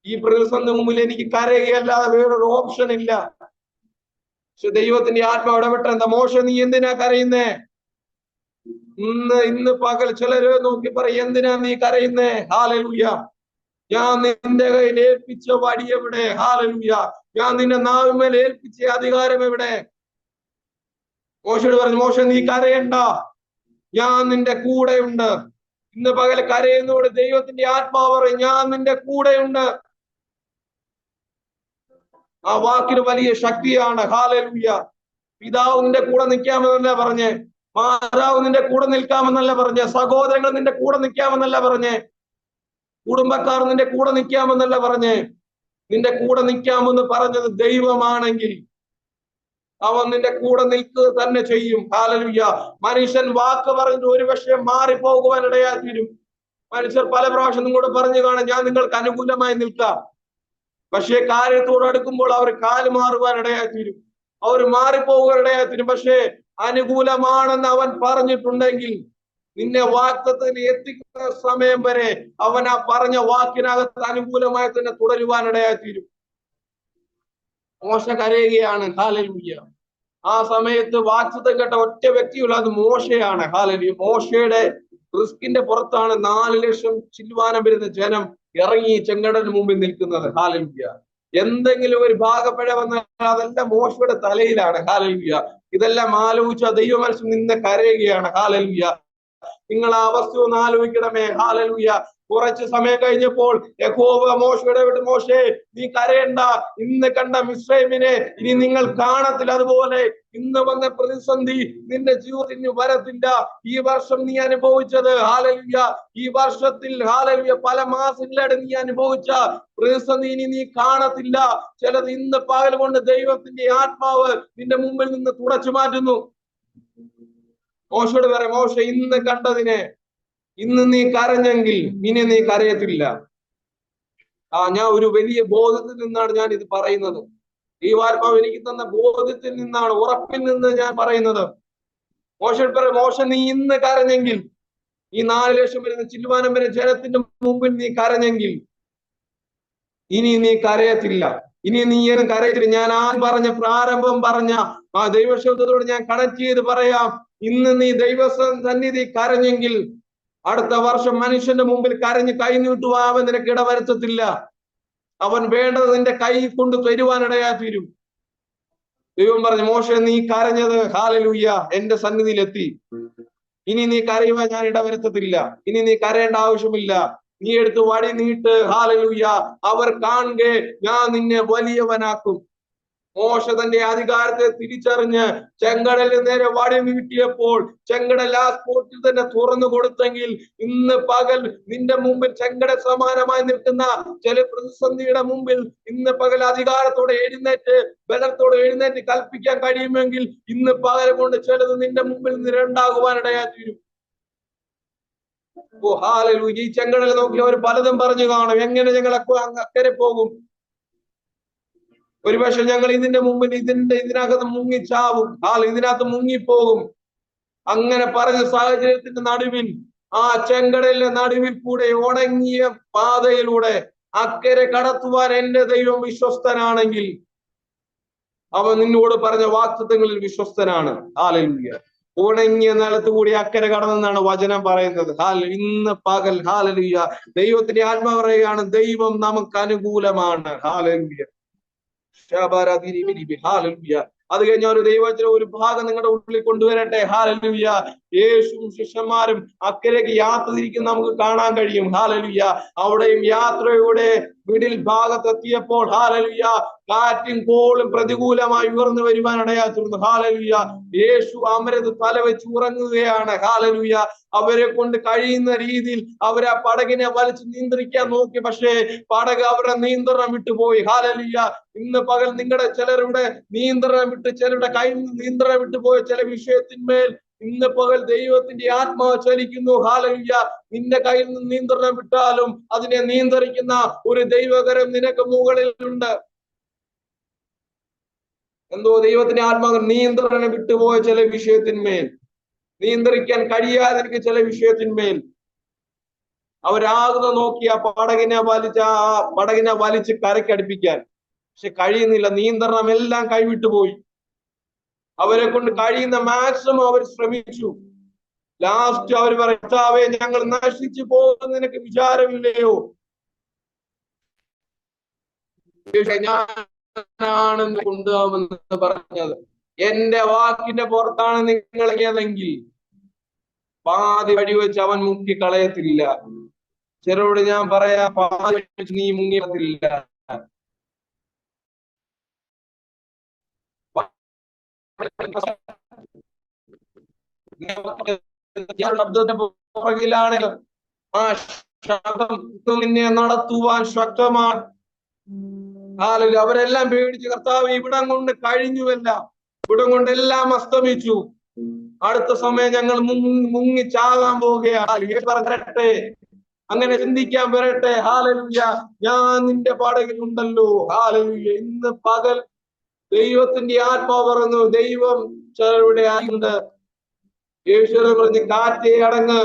ഈ പ്രതിസന്ധി മുമ്പിൽ എനിക്ക് കരയുകയല്ലാതെ വേറൊരു ഓപ്ഷൻ ഇല്ല. പക്ഷെ ദൈവത്തിന്റെ ആത്മാവ് ഇടപെട്ട, എന്താ മോശ നീ എന്തിനാ കരയുന്നേ? ഇന്ന് പകൽ ചിലര് നോക്കി പറയും, എന്തിനാ നീ കരയുന്നേ? ഹാലലൂയ. ഞാൻ നിന്റെ കയ്യിൽ ഏൽപ്പിച്ച വടി എവിടെ? ഹാലലൂയ. ഞാൻ നിന്റെ നാവിന്മേൽ ഏൽപ്പിച്ച അധികാരം എവിടെ? മോശയോട് പറഞ്ഞു, മോശ നീ കരയണ്ട, ഞാൻ നിന്റെ കൂടെയുണ്ട്. ഇന്ന് പകൽ കരയുന്നോട് ദൈവത്തിന്റെ ആത്മാവ് പറയും, ഞാൻ നിന്റെ കൂടെയുണ്ട്. ആ വാക്കിന് വലിയ ശക്തിയാണ്. ഹാലലൂയ. പിതാവ് നിന്റെ കൂടെ നിൽക്കാമെന്നല്ല പറഞ്ഞേ, മാതാവ് നിന്റെ കൂടെ നിൽക്കാമെന്നല്ല പറഞ്ഞേ, സഹോദരങ്ങൾ നിന്റെ കൂടെ നിൽക്കാമെന്നല്ല പറഞ്ഞേ, കുടുംബക്കാർ നിന്റെ കൂടെ നിൽക്കാമെന്നല്ല പറഞ്ഞേ. നിന്റെ കൂടെ നിൽക്കാമെന്ന് പറഞ്ഞത് ദൈവമാണെങ്കിൽ അവൻ നിന്റെ കൂടെ നിൽക്കുക തന്നെ ചെയ്യും. ഹാലലൂയ. മനുഷ്യൻ വാക്ക് പറഞ്ഞിട്ട് ഒരുപക്ഷെ മാറിപ്പോകുവാൻ ഇടയായി തീരും. മനുഷ്യർ പല പ്രാവശ്യം നിങ്ങളോട് പറഞ്ഞു കാണാം, ഞാൻ നിങ്ങൾക്ക് അനുകൂലമായി നിൽക്കാം. പക്ഷേ കാര്യത്തോട് അടുക്കുമ്പോൾ അവർ കാല് മാറുവാൻ ഇടയായി തീരും, അവർ മാറിപ്പോകുവാൻ ഇടയായി തീരും. പക്ഷേ അനുകൂലമാണെന്ന് അവൻ പറഞ്ഞിട്ടുണ്ടെങ്കിൽ നിന്നെ വാഗ്ദത്തത്തിൽ എത്തിക്കുന്ന സമയം വരെ അവൻ ആ പറഞ്ഞ വാക്കിനകത്ത് അനുകൂലമായി തന്നെ തുടരുവാൻ ഇടയായി തീരും. മോശ കരയുകയാണ്. ഹാലലൂയ. ആ സമയത്ത് വാഗ്ദത്തം കേട്ട ഒറ്റ വ്യക്തിയുള്ള അത് മോശയാണ്. ഹാലലൂയ. മോശയുടെ റിസ്കിന്റെ പുറത്താണ് 4 ലക്ഷം ചില്ലുവാനം വരുന്ന ജനം ഇറങ്ങി ചെങ്കടലിന് മുമ്പിൽ നിൽക്കുന്നത്. ഹാലലൂയ. എന്തെങ്കിലും ഒരു ഭാഗപ്പിഴ വന്നാൽ അതെല്ലാം മോശയുടെ തലയിലാണ്. ഹാലലൂയ. ഇതെല്ലാം ആലോചിച്ച ദൈവ മനസ്സിൽ നിന്ന് കരയുകയാണ്. ഹാലലൂയ. നിങ്ങൾ ആ അവസ്ഥ ഒന്ന് ആലോചിക്കണമേ. ഹാലലൂയ. കുറച്ച് സമയം കഴിഞ്ഞപ്പോൾ യഹോവ മോശയുടെ വിട്ട്, മോശേ നീ കരയണ്ട, ഇന്ന് കണ്ട മിസ്രൈമിനെ ഇനി നിങ്ങൾ കാണത്തില്ല. അതുപോലെ ഇന്ന് വന്ന പ്രതിസന്ധി നിന്റെ ജീവിതത്തിന് വരത്തില്ല. ഈ വർഷം നീ അനുഭവിച്ചത്, ഹാലലുയ, ഈ വർഷത്തിൽ ഹാലലുയ പല മാസങ്ങളിലായിട്ട് നീ അനുഭവിച്ച പ്രതിസന്ധി ഇനി നീ കാണത്തില്ല. ചിലത് ഇന്ന് പകൽ കൊണ്ട് ദൈവത്തിന്റെ ആത്മാവ് നിന്റെ മുമ്പിൽ നിന്ന് തുടച്ചു മാറ്റുന്നു. മോശയോട് പറയാം, മോശ ഇന്ന് കണ്ടതിനെ ഇന്ന് നീ കരഞ്ഞെങ്കിൽ ഇനി നീ കരയത്തില്ല. ഞാൻ ഒരു വലിയ ബോധത്തിൽ നിന്നാണ് ഞാൻ ഇത് പറയുന്നത്. ഈ ആത്മാവ് എനിക്ക് തന്ന ബോധത്തിൽ നിന്നാണ്, ഉറപ്പിൽ നിന്ന് ഞാൻ പറയുന്നത്. മോശയോട് പറയാം, മോശ നീ ഇന്ന് കരഞ്ഞെങ്കിൽ, ഈ 4 ലക്ഷം വരുന്ന ചില്ലുവാനം വരെ ജനത്തിന്റെ മുമ്പിൽ നീ കരഞ്ഞെങ്കിൽ ഇനി നീ കരയത്തില്ല. ഇനി നീ കരയത്തില്ല. ഞാൻ പറഞ്ഞ പ്രാരംഭം പറഞ്ഞ ആ ദൈവശബ്ദത്തോട് ഞാൻ കണക്ട് ചെയ്ത് പറയാം. ഇന്ന് നീ ദൈവസന്നിധി കരഞ്ഞെങ്കിൽ അടുത്ത വർഷം മനുഷ്യന്റെ മുമ്പിൽ കരഞ്ഞ് കൈ നീട്ടുവാൻ നിനക്ക് ഇടവരുത്തത്തില്ല. അവൻ വേണ്ടത് നിന്റെ കൈ കൊണ്ട് തരുവാനിടയാ തീരും. ദൈവം പറഞ്ഞു, മോശ നീ കരഞ്ഞത് ഹല്ലേലൂയ എന്റെ സന്നിധിയിലെത്തി. ഇനി നീ കരയുവാൻ ഞാൻ ഇടവരുത്തത്തില്ല. ഇനി നീ കരയേണ്ട ആവശ്യമില്ല. നീ എടുത്ത് വടി നീട്ട്, ഹല്ലേലൂയ, അവർ കാണുക ഞാൻ നിന്നെ വലിയവനാക്കും. മോശ തന്റെ അധികാരത്തെ തിരിച്ചറിഞ്ഞ് ചെങ്കടലിന് നേരെ വടി നീട്ടിയപ്പോൾ ചെങ്കടൽ ആ സ്പോട്ടിൽ തന്നെ തുറന്നു കൊടുത്തെങ്കിൽ ഇന്ന് പകൽ നിന്റെ മുമ്പിൽ ചെങ്കടൽ സമാനമായി നിൽക്കുന്ന ചില പ്രതിസന്ധിയുടെ മുമ്പിൽ ഇന്ന് പകൽ അധികാരത്തോടെ എഴുന്നേറ്റ് ബലത്തോടെ എഴുന്നേറ്റ് കൽപ്പിക്കാൻ കഴിയുമെങ്കിൽ ഇന്ന് പകൽ കൊണ്ട് ചിലത് നിന്റെ മുമ്പിൽ നിരണ്ടാകുവാനിടയാ തീരും. ഓ ഹല്ലേലൂയ. ഈ ചെങ്കടൽ നോക്കി അവർ പലതും പറഞ്ഞു കാണും, എങ്ങനെ ഞങ്ങൾ അക്കരെ പോകും, ഒരുപക്ഷെ ഞങ്ങൾ ഇതിന്റെ മുമ്പിൽ ഇതിനകത്ത് മുങ്ങിച്ചാവും, ഇതിനകത്ത് മുങ്ങിപ്പോകും. അങ്ങനെ പറഞ്ഞ സാഹചര്യത്തിന്റെ നടുവിൽ ആ ചെങ്കടലിന്റെ നടുവിൽ കൂടെ ഉണങ്ങിയ പാതയിലൂടെ അക്കരെ കടത്തുവാൻ എന്റെ ദൈവം വിശ്വസ്തനാണെങ്കിൽ അവൻ നിന്നോട് പറഞ്ഞ വാക്തത്വങ്ങളിൽ വിശ്വസ്തനാണ്. ഹല്ലേലൂയ. ഉണങ്ങിയ നിലത്ത് കൂടി അക്കരെ കടന്നെന്നാണ് വചനം പറയുന്നത്. ഇന്ന് പകൽ ഹല്ലേലൂയ ദൈവത്തിന്റെ ആത്മാവ് പറയുകയാണ്, ദൈവം നമുക്ക് അനുകൂലമാണ്. ഹല്ലേലൂയ. ഹല്ലേലൂയ. അത് കഴിഞ്ഞ ഒരു ദൈവത്തിന് ഒരു ഭാഗം നിങ്ങളുടെ ഉള്ളിൽ കൊണ്ടുവരട്ടെ. ഹല്ലേലൂയ. യേശുവും ശിഷ്യന്മാരും അക്കരയ്ക്ക് യാത്ര തിരിക്കുന്ന നമുക്ക് കാണാൻ കഴിയും. ഹല്ലേലൂയ. അവിടെയും യാത്രയുടെ മിഡിൽ ഭാഗത്തെത്തിയപ്പോൾ ഹല്ലേലൂയ കാറ്റും കോളും പ്രതികൂലമായി ഉയർന്നു വരുവാൻ ഇടയാത്തുന്നു. ഹല്ലേലൂയ. യേശു അമരത്ത് തല വെച്ച് ഉറങ്ങുകയാണ്. ഹല്ലേലൂയ. അവരെ കൊണ്ട് കഴിയുന്ന രീതിയിൽ അവരെ ആ പടകിനെ വലിച്ച് നിയന്ത്രിക്കാൻ നോക്കി, പക്ഷേ പടക് അവരുടെ നിയന്ത്രണം വിട്ടുപോയി. ഹല്ലേലൂയ. ഇന്ന് പകൽ നിങ്ങളുടെ ചിലരുടെ നിയന്ത്രണം വിട്ട്, ചിലരുടെ കയ്യിൽ നിന്ന് നിയന്ത്രണം വിട്ടുപോയ ചില വിഷയത്തിന്മേൽ ഇന്ന് പകൽ ദൈവത്തിന്റെ ആത്മാവ് ചലിക്കുന്നു. ഹല്ലേലൂയ. നിന്റെ കയ്യിൽ നിന്ന് നിയന്ത്രണം വിട്ടാലും അതിനെ നിയന്ത്രിക്കുന്ന ഒരു ദൈവകരം നിനക്ക് മുകളിലുണ്ട്. എന്തോ ദൈവത്തിന്റെ ആത്മാവ് നിയന്ത്രണം വിട്ടുപോയ ചില വിഷയത്തിന്മേൽ, നിയന്ത്രിക്കാൻ കഴിയാതിരിക്കുന്ന ചില വിഷയത്തിന്മേൽ അവരാകുന്ന നോക്കി ആ പടകിനെ വലിച്ച് കരക്കടുപ്പിക്കാൻ, പക്ഷെ കഴിയുന്നില്ല. നിയന്ത്രണം എല്ലാം കൈവിട്ടുപോയി. അവരെ കൊണ്ട് കഴിയുന്ന മാക്സിമം അവർ ശ്രമിച്ചു. ലാസ്റ്റ് അവർ പറയത്താവേ ഞങ്ങൾ നശിച്ചു പോകുന്ന നിനക്ക് വിചാരമില്ലയോ? ഞാനാണ് കൊണ്ടുപോകുമെന്ന് പറഞ്ഞത്. എന്റെ വാക്കിന്റെ പുറത്താണ് നിങ്ങൾ ഏതെങ്കിൽ പാതി വഴി വെച്ച് അവൻ മുക്കി കളയത്തില്ല. ചിലരോട് ഞാൻ പറയാ, പാതി വഴി വെച്ച് നീ മുങ്ങിയത്തില്ല. ശബ്ദത്തിന്റെ പുറകിലാണ് ആ ശബ്ദം നിന്നെ നടത്തുവാൻ ശക്തമാണ്. അവരെല്ലാം പേടിച്ച്, കർത്താവ് ഇവിടം കൊണ്ട് കഴിഞ്ഞുവല്ല, ഇവിടം കൊണ്ടെല്ലാം അസ്തമിച്ചു, അടുത്ത സമയം ഞങ്ങൾ മുങ്ങി ചാകാൻ പോവുകയാണ്. പറയട്ടെ, അങ്ങനെ ചിന്തിക്കാൻ വരട്ടെ. ഹല്ലേലൂയ. ഞാൻ നിന്റെ പടകിലുണ്ടല്ലോ. ഹല്ലേലൂയ. ഇന്ന് പകൽ ദൈവത്തിന്റെ ആത്മാവ് പറഞ്ഞു, ദൈവം ചിലരുടെ ആയുണ്ട്. യേശു പറഞ്ഞ് കാറ്റേ അടങ്ങ്,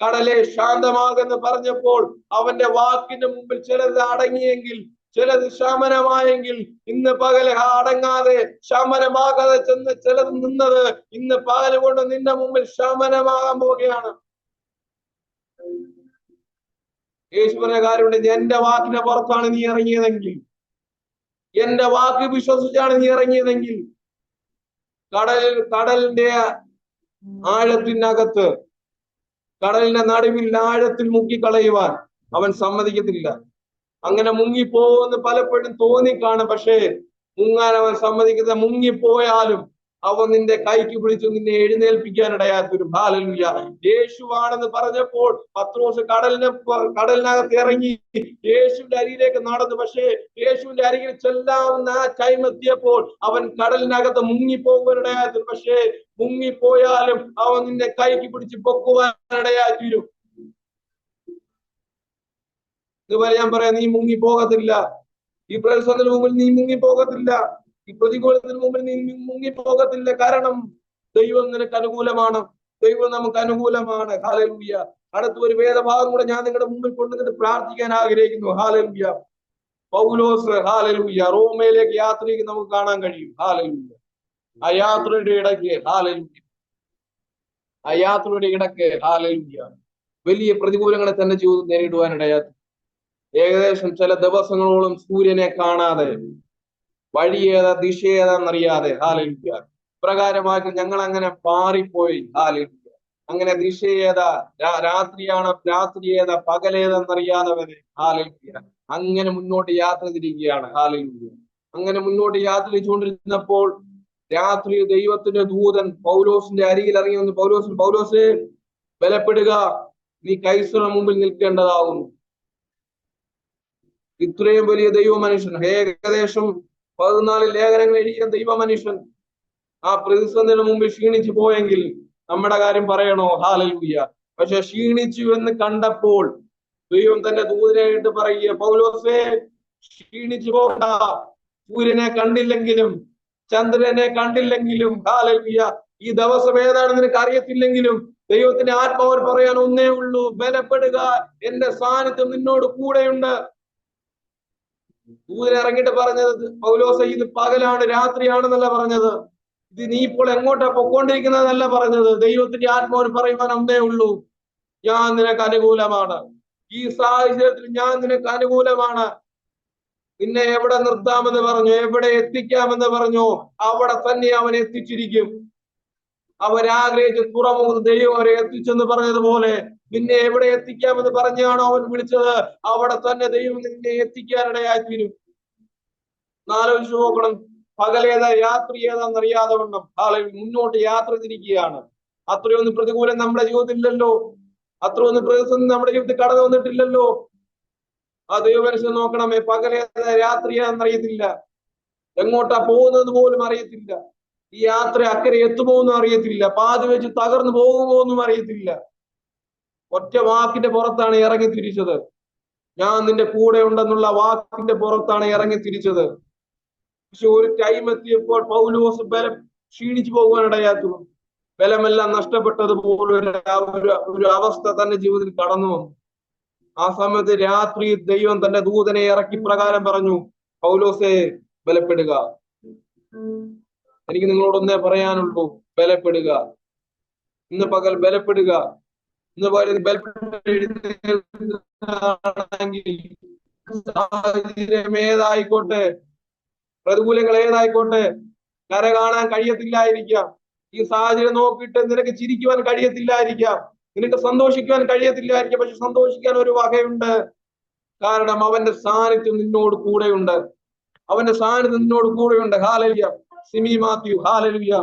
കടലെ ശാന്തമാകെന്ന് പറഞ്ഞപ്പോൾ അവന്റെ വാക്കിന്റെ മുമ്പിൽ ചിലത് അടങ്ങിയെങ്കിൽ, ചിലത് ശമനമായെങ്കിൽ, ഇന്ന് പകൽ അടങ്ങാതെ ശമനമാകാതെ ചെന്ന് ചിലത് നിന്നത് ഇന്ന് പകൽ കൊണ്ട് നിന്റെ മുമ്പിൽ ശമനമാകാൻ പോവുകയാണ്. യേശു പറഞ്ഞ കാര്യമുണ്ട്, എന്റെ വാക്കിന്റെ പുറത്താണ് നീ ഇറങ്ങിയതെങ്കിൽ, എന്റെ വാക്ക് വിശ്വസിച്ചാണ് നീ ഇറങ്ങിയതെങ്കിൽ, കടലിന്റെ ആഴത്തിനകത്ത്, കടലിന്റെ നടുവിൽ ആഴത്തിൽ മുക്കിക്കളയുവാൻ അവൻ സമ്മതിക്കത്തില്ല. അങ്ങനെ മുങ്ങിപ്പോകുമെന്ന് പലപ്പോഴും തോന്നിക്കാണും, പക്ഷേ മുങ്ങാൻ അവൻ സമ്മതിക്കുന്ന. മുങ്ങിപ്പോയാലും അവൻ നിന്റെ കൈക്ക് പിടിച്ചു നിന്നെ എഴുന്നേൽപ്പിക്കാനിടയാത്തൊരു. ഹല്ലേലൂയ. യേശുവാണെന്ന് പറഞ്ഞപ്പോൾ പത്രോസ് കടലിനകത്ത് ഇറങ്ങി യേശുവിന്റെ അരികിലേക്ക് നടന്നു. പക്ഷേ യേശുവിന്റെ അരികിൽ ചെല്ലാവുന്ന ആ ടൈം എത്തിയപ്പോൾ അവൻ കടലിനകത്ത് മുങ്ങിപ്പോകാനിടയാത്തൊരു. പക്ഷേ മുങ്ങിപ്പോയാലും അവൻ നിന്റെ കൈക്ക് പിടിച്ച് പൊക്കുവാനിടയാത്തീരും. ഇതുവരെ ഞാൻ പറയാം, നീ മുങ്ങിപ്പോകത്തില്ല. ഈ പ്രതിസന്ധിന് മുമ്പിൽ നീ മുങ്ങിപ്പോകത്തില്ല. ഈ പ്രതികൂലത്തിന് മുമ്പിൽ നീ മുങ്ങിപ്പോകത്തില്ല. കാരണം ദൈവം നിനക്ക് അനുകൂലമാണ്. ദൈവം നമുക്ക് അനുകൂലമാണ്. ഹല്ലേലൂയ. അടുത്ത ഒരു വേദഭാഗം കൂടെ ഞാൻ നിങ്ങളുടെ മുമ്പിൽ കൊണ്ടുവന്നിട്ട് പ്രാർത്ഥിക്കാൻ ആഗ്രഹിക്കുന്നു. ഹല്ലേലൂയ. പൗലോസ്, ഹല്ലേലൂയ, റോമയിലേക്ക് യാത്രയ്ക്ക് നമുക്ക് കാണാൻ കഴിയും. ഹല്ലേലൂയ. ആ യാത്രയുടെ ഇടയ്ക്ക്, ഹല്ലേലൂയ, ആ യാത്രയുടെ ഇടയ്ക്ക്, ഹല്ലേലൂയ, വലിയ പ്രതികൂലങ്ങളെ തന്നെ ജീവിതം നേരിടുവാനിടയാ. ഏകദേശം ചില ദിവസങ്ങളോളം സൂര്യനെ കാണാതെ, വഴിയേതാ ദിശ ഏതാന്നറിയാതെ, ഹല്ലേലൂയ, പ്രകാരമാക്കി ഞങ്ങൾ അങ്ങനെ പാറിപ്പോയി. ഹല്ലേലൂയ. അങ്ങനെ ദിശ ഏതാ, രാത്രി ഏതാ, പകലേതെന്നറിയാതെ വരെ, ഹല്ലേലൂയ, അങ്ങനെ മുന്നോട്ട് യാത്ര തിരിക്കുകയാണ്. ഹല്ലേലൂയ. അങ്ങനെ മുന്നോട്ട് യാത്ര തിരിച്ചുകൊണ്ടിരുന്നപ്പോൾ രാത്രി ദൈവത്തിന്റെ ദൂതൻ പൗലോസിന്റെ അരികിൽ ഇറങ്ങി വന്ന് പൗലോസേ, ബലപ്പെടുക, നീ കൈസറുടെ മുമ്പിൽ നിൽക്കേണ്ടതാകുന്നു. ഇത്രയും വലിയ ദൈവ മനുഷ്യൻ, ഏകദേശം 14 ലേഖനങ്ങൾ എഴുതിയ ദൈവ മനുഷ്യൻ ആ പ്രതിസന്ധിയുടെ മുമ്പിൽ ക്ഷീണിച്ചു പോയെങ്കിൽ നമ്മുടെ കാര്യം പറയണോ? ഹല്ലേലൂയ. പക്ഷെ ക്ഷീണിച്ചു എന്ന് കണ്ടപ്പോൾ ദൈവം തന്റെ ദൂതനായിട്ട് പറയുക, പൗലോസേ, ക്ഷീണിച്ചു പോകണ്ട. സൂര്യനെ കണ്ടില്ലെങ്കിലും ചന്ദ്രനെ കണ്ടില്ലെങ്കിലും, ഹല്ലേലൂയ, ഈ ദിവസം ഏതാണെന്ന് നിനക്ക് അറിയത്തില്ലെങ്കിലും ദൈവത്തിന്റെ ആത്മാവൻ പറയാൻ ഒന്നേ ഉള്ളൂ, ബലപ്പെടുക, എന്റെ സാന്നിധ്യം നിന്നോട് കൂടെയുണ്ട്. ദൂതൻ ഇറങ്ങിയിട്ട് പറഞ്ഞത്, പൗലോസേ, ഇത് പകലാണ്, രാത്രിയാണെന്നല്ല പറഞ്ഞത്. ഇത് നീ ഇപ്പോൾ എങ്ങോട്ടാ പൊക്കോണ്ടിരിക്കുന്നതല്ല പറഞ്ഞത്. ദൈവത്തിന്റെ ആത്മാവിന് പറയുവാൻ ഒന്നേ ഉള്ളൂ, ഞാൻ നിനക്ക് അനുകൂലമാണ്. ഈ സാഹചര്യത്തിൽ ഞാൻ നിനക്ക് അനുകൂലമാണ്. നിന്നെ എവിടെ നിർത്താമെന്ന് പറഞ്ഞു, എവിടെ എത്തിക്കാമെന്ന് പറഞ്ഞു, അവിടെ തന്നെ അവൻ എത്തിച്ചിരിക്കും. അവരാഗ്രഹിച്ച് തുറമുഖത്ത് ദൈവം അവരെ എത്തിച്ചെന്ന് പറഞ്ഞതുപോലെ നിന്നെ എവിടെ എത്തിക്കാമെന്ന് പറഞ്ഞാണോ അവൻ വിളിച്ചത്, അവിടെ തന്നെ ദൈവം നിന്നെ എത്തിക്കാനിടയായിത്തീരും. ആലോചിച്ചു നോക്കണം. പകലേതാ രാത്രി ഏതാന്നറിയാതെ വണ്ണം മുന്നോട്ട് യാത്ര തിരിക്കുകയാണ്. അത്രയൊന്നും പ്രതികൂലം നമ്മുടെ ജീവിതത്തിലില്ലല്ലോ. അത്രയൊന്നും പ്രതിസന്ധി നമ്മുടെ ജീവിതത്തിൽ കടന്നു വന്നിട്ടില്ലല്ലോ. ആ ദൈവമനുഷ്യൻ നോക്കണമേ, പകലേതാ രാത്രി ഏതാന്നറിയത്തില്ല, എങ്ങോട്ടാ പോകുന്നത് പോലും അറിയത്തില്ല. ഈ യാത്ര അക്കരെ എത്തുമോ എന്നും അറിയത്തില്ല, പാതി വെച്ച് തകർന്നു പോകുമോ എന്നും അറിയത്തില്ല. ഒറ്റ വാക്കിന്റെ പുറത്താണ് ഇറങ്ങി തിരിച്ചത്. ഞാൻ നിന്റെ കൂടെ ഉണ്ടെന്നുള്ള വാക്കിന്റെ പുറത്താണ് ഇറങ്ങി തിരിച്ചത്. പക്ഷെ ഒരു ടൈം എത്തിയപ്പോൾ പൗലോസ് ബലം ക്ഷീണിച്ചു പോകുവാനിടയാത്തു. ബലമെല്ലാം നഷ്ടപ്പെട്ടതുപോലെ ഒരു അവസ്ഥ തന്റെ ജീവിതത്തിൽ കടന്നു വന്നു. ആ സമയത്ത് രാത്രി ദൈവം തന്റെ ദൂതനെ ഇറക്കി പ്രകാരം പറഞ്ഞു, പൗലോസേ, ബലപ്പെടുക. എനിക്ക് നിങ്ങളോടൊന്നേ പറയാനുള്ളൂ, ബലപ്പെടുക. ഇന്ന് പകൽ ബലപ്പെടുക. ഇന്ന് പകൽ ബലപ്പെടുകയാണെങ്കിൽ സാഹചര്യം ഏതായിക്കോട്ടെ, പ്രതികൂലങ്ങൾ ഏതായിക്കോട്ടെ, കര കാണാൻ കഴിയത്തില്ലായിരിക്കാം. ഈ സാഹചര്യം നോക്കിയിട്ട് നിനക്ക് ചിരിക്കുവാൻ കഴിയത്തില്ലായിരിക്കാം, നിനക്ക് സന്തോഷിക്കുവാൻ കഴിയത്തില്ലായിരിക്കാം. പക്ഷെ സന്തോഷിക്കാൻ ഒരു വകയുണ്ട്. കാരണം അവന്റെ സാന്നിധ്യം നിന്നോട് കൂടെയുണ്ട്. അവന്റെ സാന്നിധ്യം നിന്നോട് കൂടെയുണ്ട്. ഹല്ലേലൂയ. സിമി മാത്യു, ഹല്ലേലൂയ.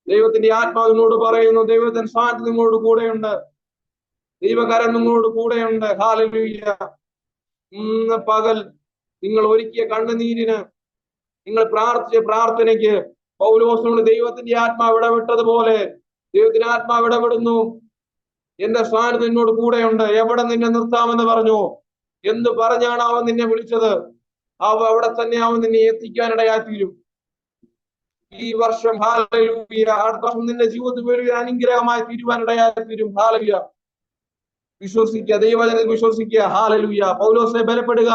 ദൈവത്തിന്റെ ആത്മാവ് നിന്നോട് പറയുന്നു, ദൈവത്തിന്റെ സാന്നിധ്യം നിങ്ങളോട് കൂടെയുണ്ട്. ദൈവകരം നിങ്ങളോട് കൂടെയുണ്ട്. ഹല്ലേലൂയ. ഇന്ന് പകൽ നിങ്ങൾ ഒരുക്കിയ കണ്ണുനീരിന്, നിങ്ങൾ പ്രാർത്ഥിച്ച പ്രാർത്ഥനയ്ക്ക് പൗലോസിനോട് ദൈവത്തിന്റെ ആത്മാവ് ഇടപെട്ടതുപോലെ ദൈവത്തിന്റെ ആത്മാവ് ഇടപെടുന്നു. എന്റെ സാന്നിധ്യം നിന്നോട് കൂടെയുണ്ട്. എവിടെ നിന്നെ നിർത്താമെന്ന് പറഞ്ഞു, എന്ത് പറഞ്ഞാണ് അവൻ നിന്നെ വിളിച്ചത്, അവിടെ തന്നെ അവൻ നിന്നെ എത്തിക്കാനിടയായിത്തീരും. ഈ വർഷം, ഹല്ലേലൂയ, അടുത്ത വർഷം നിന്റെ ജീവിതത്തിൽ ഒരു അനുഗ്രഹമായി തീരുവാനിടയായിത്തീരും. ഹല്ലേലൂയ. വിശ്വസിക്കുക, ദൈവവചനത്തിൽ വിശ്വസിക്കുക. ഹല്ലേലൂയ. പൗലോസേ, ബലപ്പെടുക,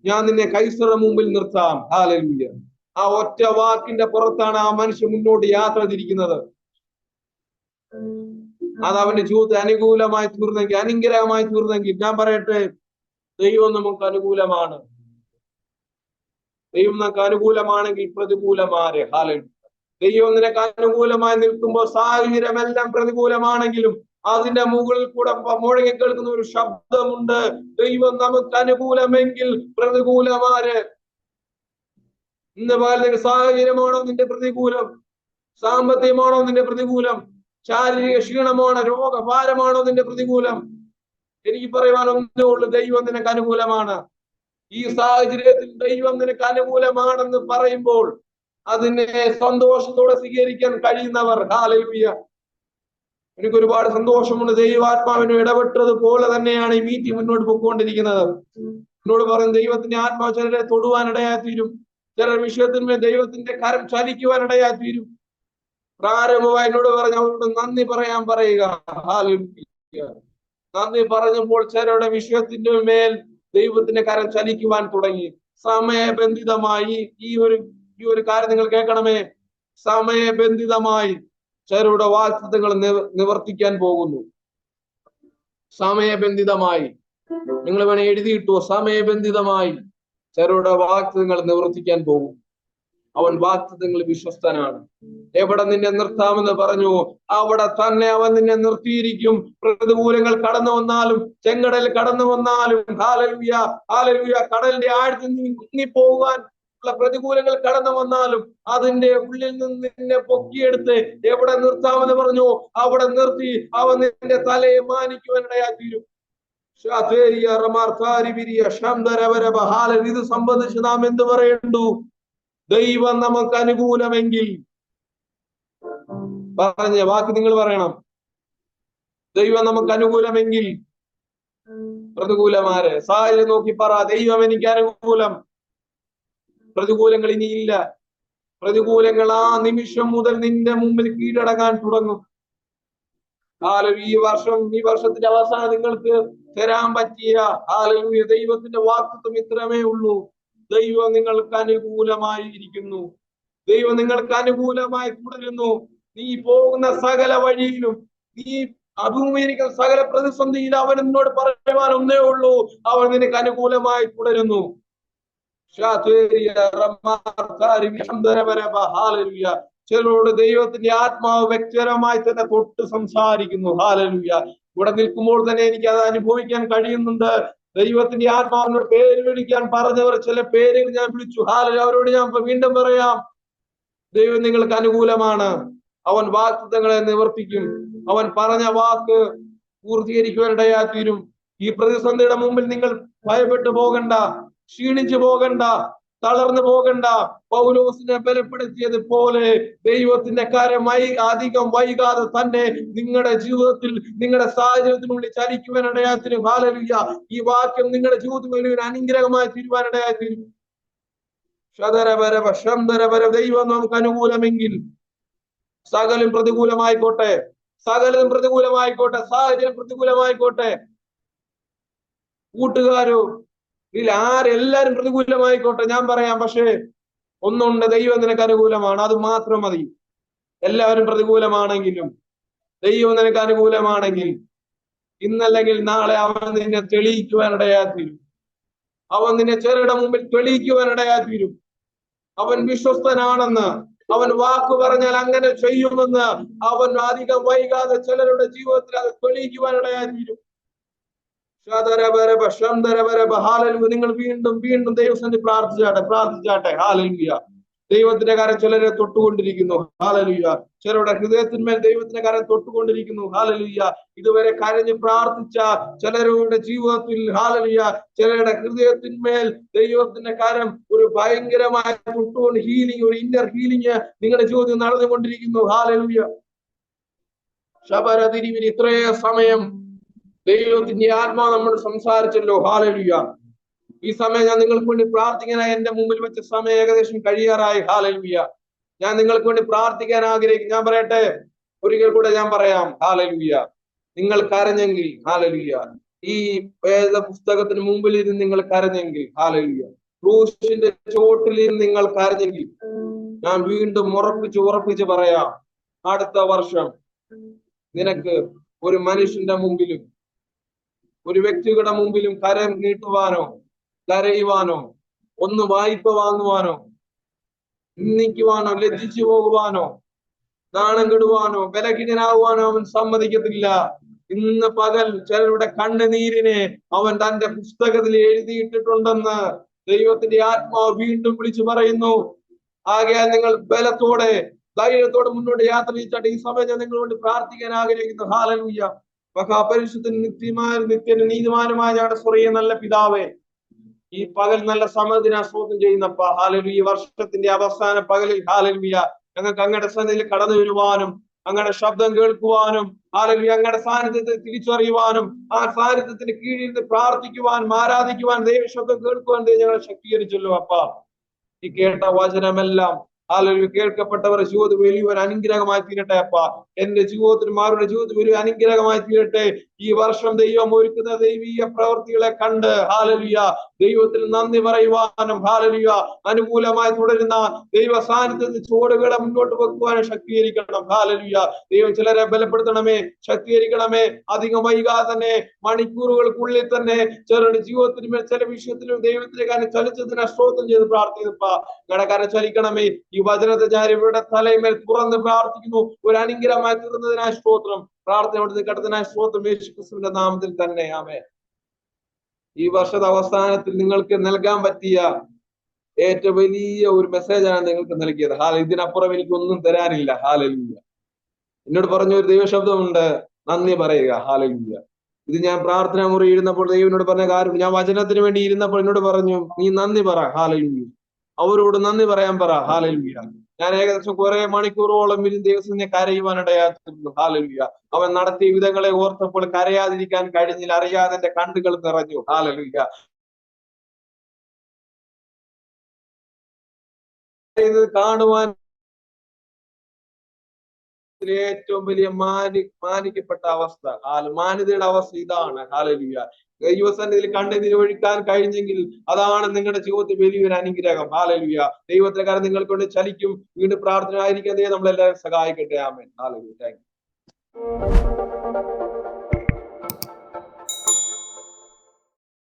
ഞാൻ നിന്നെ കൈസറുടെ മുമ്പിൽ നിർത്താം. ഹല്ലേലൂയ. ആ ഒറ്റ വാക്കിന്റെ പുറത്താണ് ആ മനുഷ്യൻ മുന്നോട്ട് യാത്ര തിരിക്കുന്നത്. അത് അവന്റെ ജീവിതത്തിൽ അനുകൂലമായി തീർന്നെങ്കിൽ, അനുഗ്രഹമായി തീർന്നെങ്കിൽ, ഞാൻ പറയട്ടെ, ദൈവം നമുക്ക് അനുകൂലമാണ്. ദൈവം നമുക്ക് അനുകൂലമാണെങ്കിൽ പ്രതികൂലമാരെ. ഹല്ലേലൂയ. ദൈവം നിനക്ക് അനുകൂലമായി നിൽക്കുമ്പോൾ സാഹചര്യമെല്ലാം പ്രതികൂലമാണെങ്കിലും അതിന്റെ മുകളിൽ കൂടെ മുഴങ്ങി കേൾക്കുന്ന ഒരു ശബ്ദമുണ്ട്. ദൈവം നമുക്ക് അനുകൂലമെങ്കിൽ പ്രതികൂലമാര്. ഇന്ന് പറയുന്ന സാഹചര്യമാണോ നിന്റെ പ്രതികൂലം? സാമ്പത്തികമാണോ നിന്റെ പ്രതികൂലം? ശാരീരിക ക്ഷീണമാണോ, രോഗഭാരമാണോ നിന്റെ പ്രതികൂലം? എനിക്ക് പറയുവാൻ ഒന്നേ ഉള്ളൂ, ദൈവം നിനക്ക് അനുകൂലമാണ്. ഈ സാഹചര്യത്തിൽ ദൈവം നിനക്ക് അനുകൂലമാണെന്ന് പറയുമ്പോൾ അതിനെ സന്തോഷത്തോടെ സ്വീകരിക്കാൻ കഴിയുന്നവർ, ഹല്ലേലൂയ. എനിക്ക് ഒരുപാട് സന്തോഷമുണ്ട്. ദൈവാത്മാവിന് ഇടപെട്ടത് പോലെ തന്നെയാണ് ഈ മീറ്റിംഗ് മുന്നോട്ട് പോയിക്കൊണ്ടിരിക്കുന്നത്. എന്നോട് പറയും, ദൈവത്തിന്റെ ആത്മാവ് ചിലരെ തൊടുവാനിടയായി തീരും. ചില വിഷയത്തിന്മേൽ ദൈവത്തിന്റെ കരം ചലിക്കുവാനിടയായി തീരും. പ്രാരംഭമായി എന്നോട് പറഞ്ഞു, അവരോട് നന്ദി പറയാൻ പറയുക. ഹല്ലേലൂയ. നന്ദി പറഞ്ഞപ്പോൾ ചിലരുടെ വിഷയത്തിന്റെ മേൽ ദൈവത്തിന്റെ കരം ചലിക്കുവാൻ തുടങ്ങി. സമയബന്ധിതമായി ഈ ഒരു കാര്യം നിങ്ങൾ കേൾക്കണമേ. സമയബന്ധിതമായി ചിലരുടെ വാഗ്ദത്തങ്ങൾ നിവർത്തിക്കാൻ പോകുന്നു. സമയബന്ധിതമായി നിങ്ങൾ വേണേ എഴുതിയിട്ടു. സമയബന്ധിതമായി ചിലരുടെ വാഗ്ദത്തങ്ങൾ നിവർത്തിക്കാൻ പോകും. അവൻ വാഗ്ദത്തങ്ങൾ വിശ്വസ്തനാണ്. എവിടെ നിന്നെ നിർത്താമെന്ന് പറഞ്ഞു, അവിടെ തന്നെ അവൻ നിന്നെ നിർത്തിയിരിക്കും. പ്രതികൂലങ്ങൾ കടന്നു വന്നാലും, ചെങ്കടൽ കടന്നു വന്നാലും, ഹല്ലേലൂയ ഹല്ലേലൂയ, കടലിന്റെ ആഴത്തിൽ നീ മുങ്ങിപ്പോകാൻ ഉള്ള പ്രതികൂലങ്ങൾ കടന്നു വന്നാലും അതിന്റെ ഉള്ളിൽ നിന്ന് നിന്നെ പൊക്കിയെടുത്ത് എവിടെ നിർത്താമെന്ന് പറഞ്ഞു അവിടെ നിർത്തി അവൻ നിന്റെ തലയെ മാനിക്കുവാനിടയായി തീരും. ഇത് സംബന്ധിച്ച് നാം എന്ത് പറയണ്ടു? ദൈവം നമുക്ക് അനുകൂലമെങ്കിൽ, പറഞ്ഞ വാക്ക് നിങ്ങൾ പറയണം. ദൈവം നമുക്ക് അനുകൂലമെങ്കിൽ പ്രതികൂലമാര് സാഹചര്യം നോക്കി പറ, ദൈവം എനിക്ക് അനുകൂലം. പ്രതികൂലങ്ങൾ ഇനിയില്ല. പ്രതികൂലങ്ങൾ ആ നിമിഷം മുതൽ നിന്റെ മുമ്പിൽ കീഴടങ്ങാൻ തുടങ്ങും. ഈ വർഷത്തിന്റെ അവസാനം നിങ്ങൾക്ക് തരാൻ പറ്റിയ ഹല്ലേലൂയ ദൈവത്തിന്റെ വാഗ്ദത്തം ഇത്രമേ ഉള്ളൂ. ദൈവം നിങ്ങൾക്ക് അനുകൂലമായി ഇരിക്കുന്നു. ദൈവം നിങ്ങൾക്ക് അനുകൂലമായി തുടരുന്നു. നീ പോകുന്ന സകല വഴിയിലും, നീ അഭിമുഖീകരിക്കുന്ന സകല പ്രതിസന്ധിയിൽ അവൻ എന്നോട് പറയുവാൻ ഒന്നേ ഉള്ളൂ, അവൻ നിനക്ക് അനുകൂലമായി തുടരുന്നു. ചിലരോട് ദൈവത്തിന്റെ ആത്മാവ് വ്യക്തിപരമായി തന്നെ തൊട്ട് സംസാരിക്കുന്നു. ഹല്ലേലൂയ. ഇവിടെ നിൽക്കുമ്പോൾ തന്നെ എനിക്ക് അത് അനുഭവിക്കാൻ കഴിയുന്നുണ്ട്. ദൈവത്തിന്റെ ആത്മാവിനോട് പേര് വിളിക്കാൻ പറഞ്ഞവർ ചില പേരുകൾ ഞാൻ വിളിച്ചു. ഹല്ലേലൂയ. അവരോട് ഞാൻ വീണ്ടും പറയാം, ദൈവം നിങ്ങൾക്ക് അനുകൂലമാണ്. അവൻ വാഗ്ദത്തങ്ങളെ നിവർത്തിക്കും. അവൻ പറഞ്ഞ വാക്ക് പൂർത്തീകരിക്കുവാനിടയായി തീരും. ഈ പ്രതിസന്ധിയുടെ മുമ്പിൽ നിങ്ങൾ ഭയപ്പെട്ടു പോകണ്ട, ക്ഷീണിച്ചു പോകണ്ട, തളർന്നു പോകണ്ട. പൗലോസിനെ ബലപ്പെടുത്തിയത് പോലെ ദൈവത്തിന്റെ കാര്യമായി അധികം വൈകാതെ തന്നെ നിങ്ങളുടെ ജീവിതത്തിൽ, നിങ്ങളുടെ സാഹചര്യത്തിനുള്ളിൽ ചലിക്കുവാനിടയായി തീരും. ഹല്ലേലൂയ. ഈ വാക്യം നിങ്ങളുടെ ജീവിതത്തിൽ വലിയൊരു അനുഗ്രഹമായി തീരുവാനിടയായി തീരും. ദൈവം നമുക്ക് അനുകൂലമെങ്കിൽ സകലം പ്രതികൂലമായിക്കോട്ടെ, സകലം പ്രതികൂലമായിക്കോട്ടെ, സാഹചര്യം പ്രതികൂലമായിക്കോട്ടെ, കൂട്ടുകാരോ ഇല്ല ആരെല്ലാരും പ്രതികൂലമായിക്കോട്ടെ, ഞാൻ പറയാം. പക്ഷേ ഒന്നുണ്ട്, ദൈവം നിനക്ക് അനുകൂലമാണ്. അത് മാത്രം മതി. എല്ലാവരും പ്രതികൂലമാണെങ്കിലും ദൈവം നിനക്ക് അനുകൂലമാണെങ്കിൽ ഇന്നല്ലെങ്കിൽ നാളെ അവൻ നിന്നെ തെളിയിക്കുവാനിടയായി തീരും. അവൻ നിന്നെ ചിലരുടെ മുമ്പിൽ തെളിയിക്കുവാനിടയായി തീരും. അവൻ വിശ്വസ്തനാണെന്ന്, അവൻ വാക്ക് പറഞ്ഞാൽ അങ്ങനെ ചെയ്യുമെന്ന് അവൻ അധികം വൈകാതെ ചിലരുടെ ജീവിതത്തിൽ അത് തെളിയിക്കുവാനിടയായി തീരും. നിങ്ങൾ വീണ്ടും വീണ്ടും ദൈവസന്നിധി പ്രാർത്ഥിച്ചാട്ടെ. ഹല്ലേലൂയ. ദൈവത്തിന്റെ കാര്യം ചിലരെ തൊട്ടുകൊണ്ടിരിക്കുന്നു. ഹല്ലേലൂയ. ചിലരുടെ ഹൃദയത്തിന്മേൽ ദൈവത്തിന്റെ കാര്യം തൊട്ടുകൊണ്ടിരിക്കുന്നു. ഹല്ലേലൂയ. ഇതുവരെ കരഞ്ഞ് പ്രാർത്ഥിച്ച ചിലരുടെ ജീവിതത്തിൽ, ഹല്ലേലൂയ, ചിലരുടെ ഹൃദയത്തിന്മേൽ ദൈവത്തിന്റെ കാര്യം ഒരു ഭയങ്കരമായ തൊട്ടുകൊണ്ട് ഹീലിംഗ്, ഒരു ഇന്നർ ഹീലിംഗ് നിങ്ങളുടെ ജീവിതത്തിൽ നടന്നുകൊണ്ടിരിക്കുന്നു. ഹല്ലേലൂയ. ശബരതിരിവിന് ഇത്രയും സമയം ദൈവത്തിന്റെ ആത്മാവ് നമ്മോട് സംസാരിച്ചല്ലോ. ഹല്ലേലൂയ. ഈ സമയം ഞാൻ നിങ്ങൾക്ക് വേണ്ടി പ്രാർത്ഥിക്കാനായി എന്റെ മുമ്പിൽ വെച്ച സമയം ഏകദേശം കഴിയാറായി. ഹല്ലേലൂയ. ഞാൻ നിങ്ങൾക്ക് വേണ്ടി പ്രാർത്ഥിക്കാൻ ആഗ്രഹിക്കും. ഞാൻ പറയട്ടെ, ഒരിക്കൽ കൂടെ ഞാൻ പറയാം. ഹല്ലേലൂയ. നിങ്ങൾ കരഞ്ഞെങ്കിൽ, ഹല്ലേലൂയ, ഈ വേദ പുസ്തകത്തിന് മുമ്പിൽ ഇരുന്ന് നിങ്ങൾ കരഞ്ഞെങ്കിൽ, ഹല്ലേലൂയ, ക്രൂശിന്റെ ചോട്ടിൽ ഇരുന്ന് നിങ്ങൾ കരഞ്ഞെങ്കിൽ, ഞാൻ വീണ്ടും ഉറപ്പിച്ച് പറയാം, അടുത്ത വർഷം നിനക്ക് ഒരു മനുഷ്യന്റെ മുമ്പിലും ഒരു വ്യക്തിയുടെ മുമ്പിലും കരം നീട്ടുവാനോ, കരയുവാനോ, ഒന്ന് വായ്പ വാങ്ങുവാനോ, നിന്ദിക്കുവാനോ, ലജ്ജിച്ചു പോകുവാനോ, നാണം കെടുവാനോ, ബലഹീനനാകുവാനോ അവൻ സമ്മതിക്കത്തില്ല. ഇന്ന് പകൽ ചിലരുടെ കണ്ണുനീരിനെ അവൻ തന്റെ പുസ്തകത്തിൽ എഴുതിയിട്ടിട്ടുണ്ടെന്ന് ദൈവത്തിന്റെ ആത്മാവ് വീണ്ടും വിളിച്ചു പറയുന്നു. ആകയാൽ നിങ്ങൾ ബലത്തോടെ ധൈര്യത്തോടെ മുന്നോട്ട് യാത്ര ചെയ്തിട്ട് ഈ സമയം ഞാൻ നിങ്ങളോട് പ്രാർത്ഥിക്കാൻ ആഗ്രഹിക്കുന്നു. ഹല്ലേലൂയ. മഹാപരിശുദ്ധനും നിത്യനും നീതിമാനുമായ ഞങ്ങളുടെ സ്വർഗീയ നല്ല പിതാവേ, ഈ പകൽ നല്ല സമയത്തിന് സ്തോത്രം ചെയ്യുന്നപ്പ. ഹല്ലേലൂയ. ഈ വർഷത്തിന്റെ അവസാന പകലിൽ ഹല്ലേലൂയ ഞങ്ങൾക്ക് അങ്ങയുടെ സന്നിധിയിൽ കടന്നു വരുവാനും അങ്ങയുടെ ശബ്ദം കേൾക്കുവാനും ഹല്ലേലൂയ അങ്ങയുടെ സാന്നിധ്യത്തെ തിരിച്ചറിയുവാനും ആ സാന്നിധ്യത്തിന് കീഴിൽ നിന്ന് പ്രാർത്ഥിക്കുവാനും ആരാധിക്കുവാൻ ദൈവശബ്ദം കേൾക്കുവാൻ ഞങ്ങളെ ശക്തീകരിച്ചല്ലോ അപ്പ. ഈ കേട്ട വചനമെല്ലാം ഹല്ലേലൂയ കേൾക്കപ്പെട്ടവരുടെ ജീവിതത്തിൽ വലിയൊരു അനുഗ്രഹമായി തീരട്ടെ അപ്പ. എന്റെ ജീവിതത്തിൽ മാരുടെ ജീവിതത്തിൽ ഒരു അനുഗ്രഹമായി തീരട്ടെ. ഈ വർഷം ദൈവം ഒരുക്കുന്ന ദൈവീയ പ്രവൃത്തികളെ കണ്ട് ഹല്ലേലൂയ ദൈവത്തിൽ നന്ദി പറയുവാനും ഹല്ലേലൂയ അനുകൂലമായി തുടരുന്ന ദൈവ സാന്നിധ്യത്തിൽ ചുവടുകളെ മുന്നോട്ട് വെക്കുവാനും ശക്തീകരിക്കണം. ഹല്ലേലൂയ. ദൈവം ചിലരെ ബലപ്പെടുത്തണമേ, ശക്തീകരിക്കണമേ. അധികം വൈകാതെ തന്നെ മണിക്കൂറുകൾക്കുള്ളിൽ തന്നെ ചിലരുടെ ജീവിതത്തിലും ചില വിഷയത്തിലും ദൈവത്തിലേക്ക് ചലിച്ചതിനെ സ്തോത്രം ചെയ്ത് പ്രാർത്ഥിക്കുന്നപ്പ. കടക്കാരെ ചലിക്കണമേ. ഈ വചനത്തെ ഞാൻ ഇവരുടെ തലയിന്മേൽ തുറന്ന് പ്രാർത്ഥിക്കുന്നു. ഒരു അനുഗ്രഹമായി തീർന്നതിനായി സ്തോത്രം. പ്രാർത്ഥന കടത്തിനായി സ്തോത്രം യേശു ക്രിസ്തുവിന്റെ നാമത്തിൽ തന്നെ. ആമേൻ. ഈ വർഷത്തെ അവസാനത്തിൽ നിങ്ങൾക്ക് നൽകാൻ പറ്റിയ ഏറ്റവും വലിയ ഒരു മെസ്സേജാണ് നിങ്ങൾക്ക് നൽകിയത്. ഇതിനപ്പുറം എനിക്കൊന്നും തരാനില്ല. ഹല്ലേലൂയ. എന്നോട് പറഞ്ഞ ഒരു ദൈവശബ്ദമുണ്ട്, നന്ദി പറയുക. ഹല്ലേലൂയ. ഇത് ഞാൻ പ്രാർത്ഥന മുറി ഇരുന്നപ്പോൾ ദൈവനോട് പറഞ്ഞ കാര്യം, ഞാൻ വചനത്തിന് വേണ്ടി ഇരുന്നപ്പോൾ എന്നോട് പറഞ്ഞു, നീ നന്ദി പറ. ഹല്ലേലൂയ. അവരോട് നന്ദി പറയാൻ പറ. ഹല്ലേലൂയ. ഞാൻ ഏകദേശം കുറെ മണിക്കൂറോളം ദൈവത്തിനെ കരയുവാനിടയായിരുന്നു. ഹല്ലേലൂയ. അവൻ നടത്തിയ വിധങ്ങളെ ഓർത്തപ്പോൾ കരയാതിരിക്കാൻ കഴിഞ്ഞില്ല. അറിയാതെ എന്റെ കണ്ണുകൾ നിറഞ്ഞു. ഹല്ലേലൂയ. ഇത് കാണുവാൻ ഏറ്റവും വലിയ മാനിക്കപ്പെട്ട അവസ്ഥ, മാന്യതയുടെ അവസ്ഥ ഇതാണ്. ഹല്ലേലൂയ. ദൈവസന്നിധിയിൽ കണ്ണുനീർ ഒഴുക്കാൻ കഴിഞ്ഞെങ്കിൽ അതാണ് നിങ്ങളുടെ ജീവിതത്തിൽ വലിയൊരു അനുഗ്രഹം. ഹല്ലേലൂയ. ദൈവത്തിന്റെ കാര്യം നിങ്ങൾ കൊണ്ട് ചലിക്കും. വീണ്ടും പ്രാർത്ഥന ആയിരിക്കാൻ നമ്മളെല്ലാവരും സഹായിക്കട്ടെ. ആമേൻ. ഹല്ലേലൂയ. Thank you.